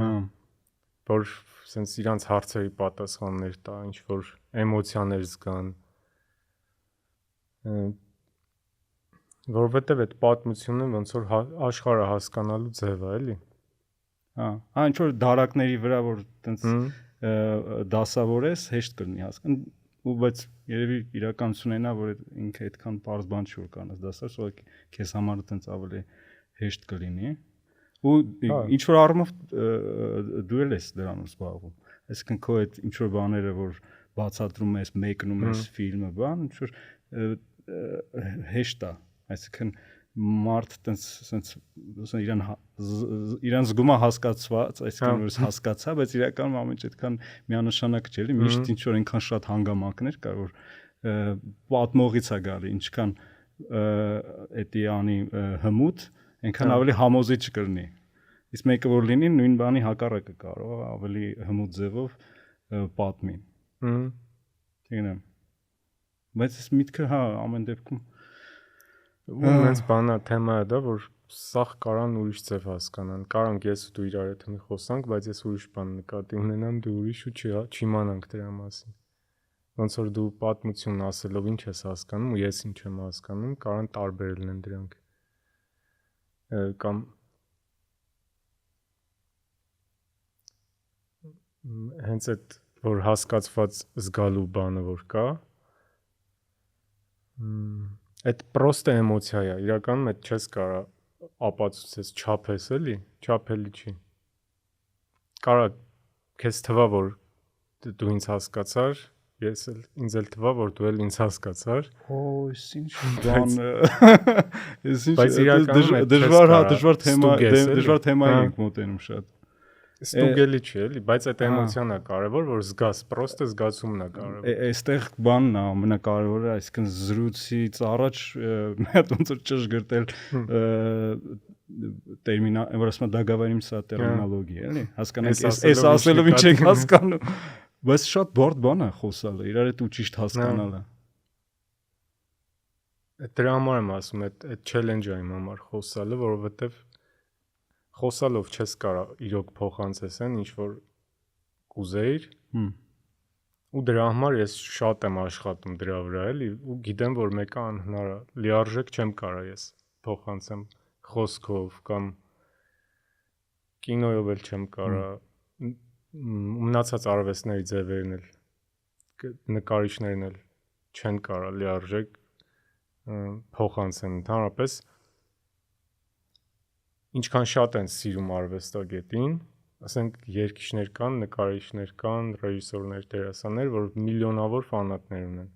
Speaker 1: Որ սենց իրանց հարցերի պատասխաններ տա, ինչ որ էմոցիաներ զգան։ Որովհետև այդ պատմությունը ոնց որ աշխարհը հասկանալու ձև է, էլի։
Speaker 2: Հա, ինչ որ դարակների վրա որ տենց դասավորես, հեշտ կլինի հասկանալ, բայց երևի իրականությունն է, որ ինքը այդքան པարզ բան չի որ կանես դասար, սա քեզ համար տենց ավելի հեշտ կլինի։ Ու ինչ որ առումով դու ես դրանով զբաղվում։ Այսինքն քո այդ ինչ որ բաները որ բացատրում ես, մեկնում ես ֆիլմը, բան, ինչ որ հեշտ է, այսինքն մարդ տենց սենց իրան զգում է հասկացված, այսինքն որ հասկացա, բայց իրականում ամեն ինչ այդքան միանշանակ չէ, էլի, միշտ ինչ որ այնքան շատ հանգամանքներ կա, որ պատմողից է գալի, ինչքան էդի անի հմուտ, այնքան ավելի համոզիչ կլինի։ Իսկ մեկը որ լինի նույն բանի հակառակը կարող է ավելի հմուտ ձևով պատմի։ Չգիտեմ։ Բայց այս միտքը հա ամեն դեպքում
Speaker 1: Ուրեմն բանա թեմա է դա, որ սաղ կարան ուրիշ ձև հասկանան։ Կարանք ես ու դու իրար հետ մի խոսանք, բայց ես ուրիշ բան նկատի ունենամ, դու ուրիշ ու չիմանանք դրա մասին։ ոնց որ դու պատմություն ասելով ինչ ես հասկանում ու ես ինչ եմ հասկանում, կարող են տարբեր լինեն դրանք։ Կամ հենց այդ որ հասկացված զգալու բանը որ կա, այդ պրոստը էմոցիա է, իրականում այդ չես կարա ապացուցես, չափես էլի, չափելի չի։ Կարա քեզ թվա որ դու ինձ հասկացար, ինձ էլ թվա որ դու էլ ինձ հասկացար։
Speaker 2: Ինչ բան դժվար թեմայի ենք մոտենում շատ։
Speaker 1: Ստուգելի չի էլի, բայց այդ էմոցիան է կարևոր, որ զգաս, պրոստը զգացումն է կարևոր։
Speaker 2: Այստեղ բանն է ամենակարևորը, այսինքն զրույցից առաջ մի հատ ոնց որ ճշգրտել տերմինա, որ ասում եմ դագավարիմся տերմինոլոգիա, էլի։ Հասկանանք, այս ասելով ինչ եք հասկանում։ Բայց շատ բարդ բան է խոսալը, իրար հետ ու ճիշտ հասկանալը։
Speaker 1: Դրա համար եմ ասում, այդ challenge-ը իմ համար խոսալը, որովհետև խոսալով չես կարա իրոք փոխանցես այն ինչ որ կուզեիր։ Ու դրա համար ես շատ եմ աշխատում դրա վրա էլի ու գիտեմ որ մեկը անհնար է, լիարժեք չեմ կարա ես փոխանցեմ խոսքով կամ կինոյով էլ չեմ կարա մնացած արվեստների ձևերն էլ նկարիչներն էլ չեն կարա լիարժեք փոխանցեն ընդհանրապես ինչքան շատ են սիրում արվեստագետին, ասենք երգիչներ կան, նկարիչներ կան, ռեժիսորներ, դերասաններ, որ միլիոնավոր ֆանատներ ունեն։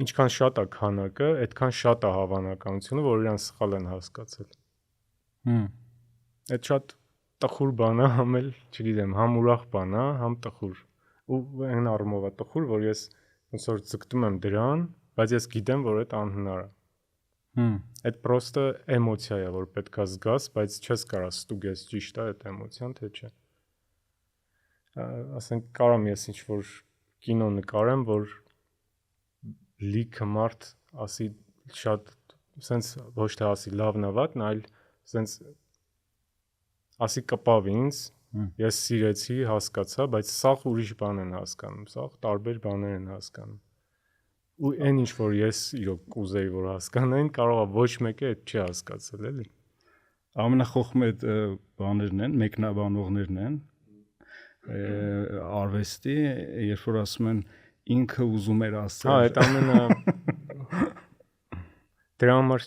Speaker 1: Ինչքան շատ է քանակը, այդքան շատ է հավանականությունը, որ իրան սխալ են հասկացել։ Այդ շատ տխուր բան է, համ էլ, չգիտեմ, համ ուրախ բան է, համ տխուր։ Ու այն առումով է տխուր, որ ես ոնց որ ձգտում եմ դրան, բայց ես գիտեմ, որ այդ անհնար է։ Այդ պրոստը էմոցիա է, որ պետքա զգաս, բայց չես կարա ստուգես ճիշտ է այդ էմոցիան, թե չէ։ Ասենք կարամ ես ինչ որ կինո նկարեմ, որ լիքը մարդ ասի շատ սենց ոչ թե ասի լավն է վատն, այլ սենց ասի կպավ ինձ, ես սիրեցի, հասկացա, բայց սաղ ուրիշ բան են հասկանում, սաղ տարբեր բաներ են հասկանում։ Ու այն ինչ որ ես իրոք կուզեի որ հասկանային, կարող է ոչ մեկը այդ չի հասկացել, էլի։
Speaker 2: Ամենախոխմ այդ բաներն են, մեկնաբանողներն են արվեստի, երբ որ ասում են ինքը ուզում էր ասել։
Speaker 1: Հա, այդ ամենը դրա համար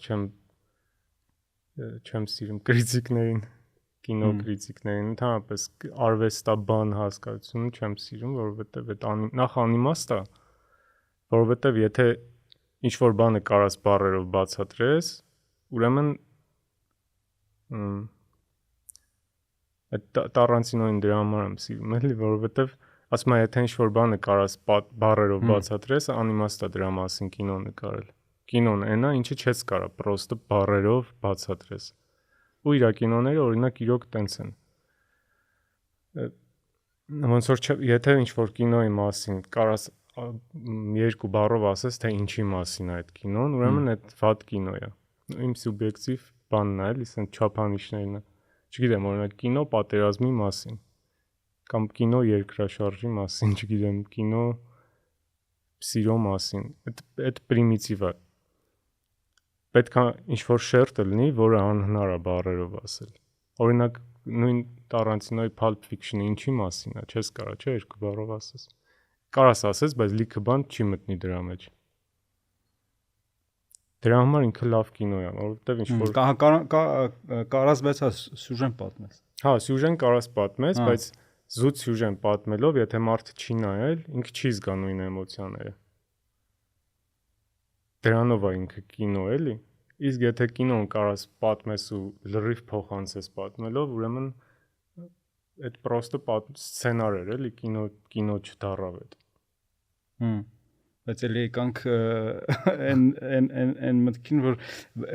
Speaker 1: չեմ սիրում կրիտիկներին, կինո կրիտիկներին, ընդհանրապես արվեստաբան հասկացությունը չեմ սիրում, որովհետև այդ նախ անիմաստ է, որովհետև եթե ինչ որ բանը կարաս բառերով բացատրես, ուրեմն այդ Տարանտինոյին դրա համար եմ սիրում, էլի, որովհետև ասում եմ, եթե ինչ որ բանը կարաս բառերով բացատրես, անիմաստ է դրա մասին կինո նկարել։ Կինոն այնա, ինչը չես կարա պրոստը բառերով բացատրես։ Ու իր կինոները օրինակ իրոք տենց են։ Ոնց որ եթե ինչ որ կինոյի մասին կարաս երկու բառով ասես, թե ինչի մասին է այդ կինոն, ուրեմն այդ վատ կինո է։ Իմ սուբյեկտիվ բանն է, էլի, ասեն չափանիշներն է։ Չգիտեմ, օրինակ կինո պատերազմի մասին կամ կինո երկրաշարժի մասին, չգիտեմ, կինո սիրո մասին։ Այդ պրիմիտիվ է։ Պետք է ինչ-որ շերտը լինի, որը անհնար է բառերով ասել։ Օրինակ, նույն Տարանտինոյի Pulp Fiction-ը ինչի մասին է, չես կարա, չէ, երկու բառով ասես։ Կարաս ասես, բայց լիքը բան չի մտնի դրա մեջ։ Դրա համար ինքը լավ կինո է, որովհետև ինչ-որ
Speaker 2: կարաս բայց սյուժեն պատմես։
Speaker 1: Հա, սյուժեն կարաս պատմես, բայց զուտ սյուժեն պատմելով, եթե մարդը չի նայել, ինքը չի զգա նույն էմոցիաները։ Դրանով է ինքը կինո, էլի։ Իսկ եթե կինոն կարաս պատմես ու լրիվ փոխանցես պատմելով, ուրեմն այդ պրոստը սցենար էր, էլի, կինո չդառավ այդ։
Speaker 2: Բայց էլի եկանք այն մտքին, որ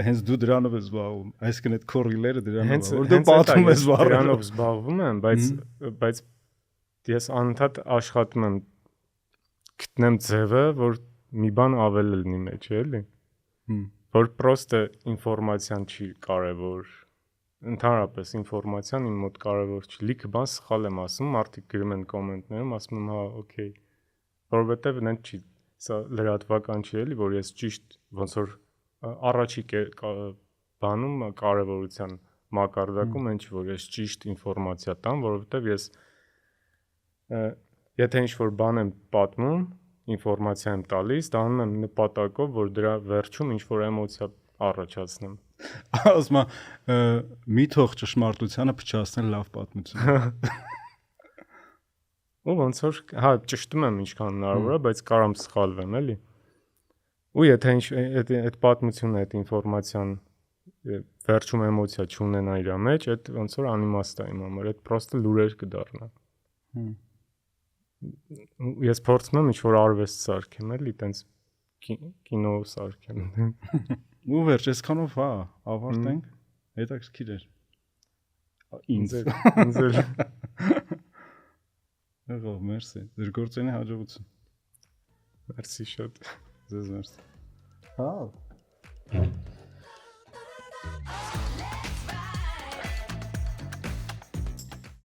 Speaker 2: հենց դու դրանով ես զբաղվում, այսինքն այդ քորիլերը դրանով, որ դու պատմում ես բառերով։
Speaker 1: Դրանով զբաղվում եմ, բայց ես անընդհատ աշխատում եմ գտնեմ ձևը, որ մի բան ավել լինի մեջ, էլի։ Որ պրոստը ինֆորմացիան չի կարևոր։ Ընդհանրապես ինֆորմացիան իմ մոտ կարևոր չի։ Լիքը բան սխալ եմ ասում, մարդիկ գրում են կոմենտներում, ասում եմ, հա, օքեյ։ որովհետև նենց չի, սա լրատվական չի էլի, որ ես ճիշտ ոնց որ առաջի բանում կարևորության մակարդակում են չի, որ ես ճիշտ ինֆորմացիա տամ, որովհետև ես եթե ինչ-որ բան եմ պատմում, ինֆորմացիա եմ տալիս, դա անում եմ նպատակով, որ դրա վերջում ինչ-որ էմոցիա առաջացնեմ։
Speaker 2: Ասма մի թող ճշմարտությանը փչացնել լավ պատմություն։
Speaker 1: Ու ոնց որ հա ճշտում եմ ինչքան հնարավոր է, բայց կարամ սխալվեմ, էլի։ Ու եթե այդ պատմությունը, այդ ինֆորմացիան վերջում էմոցիա չունենա իր մեջ, այդ ոնց որ անիմաստ է իմ համար, այդ պրոստը լուրեր կդառնա։ Ես փորձում եմ ինչ-որ արվեստ սարքեմ, էլի, տենց կինո սարքեմ։
Speaker 2: Ու վերջ, այսքանով հա, ավարտենք։ Հետաքրքիր էր։ Ինձ
Speaker 1: էլ
Speaker 2: Եղավ, մերսի։ Ձեր գործերի հաջողություն։
Speaker 1: Մերսի շատ։
Speaker 2: Ձեզ մերսի։
Speaker 1: Հա։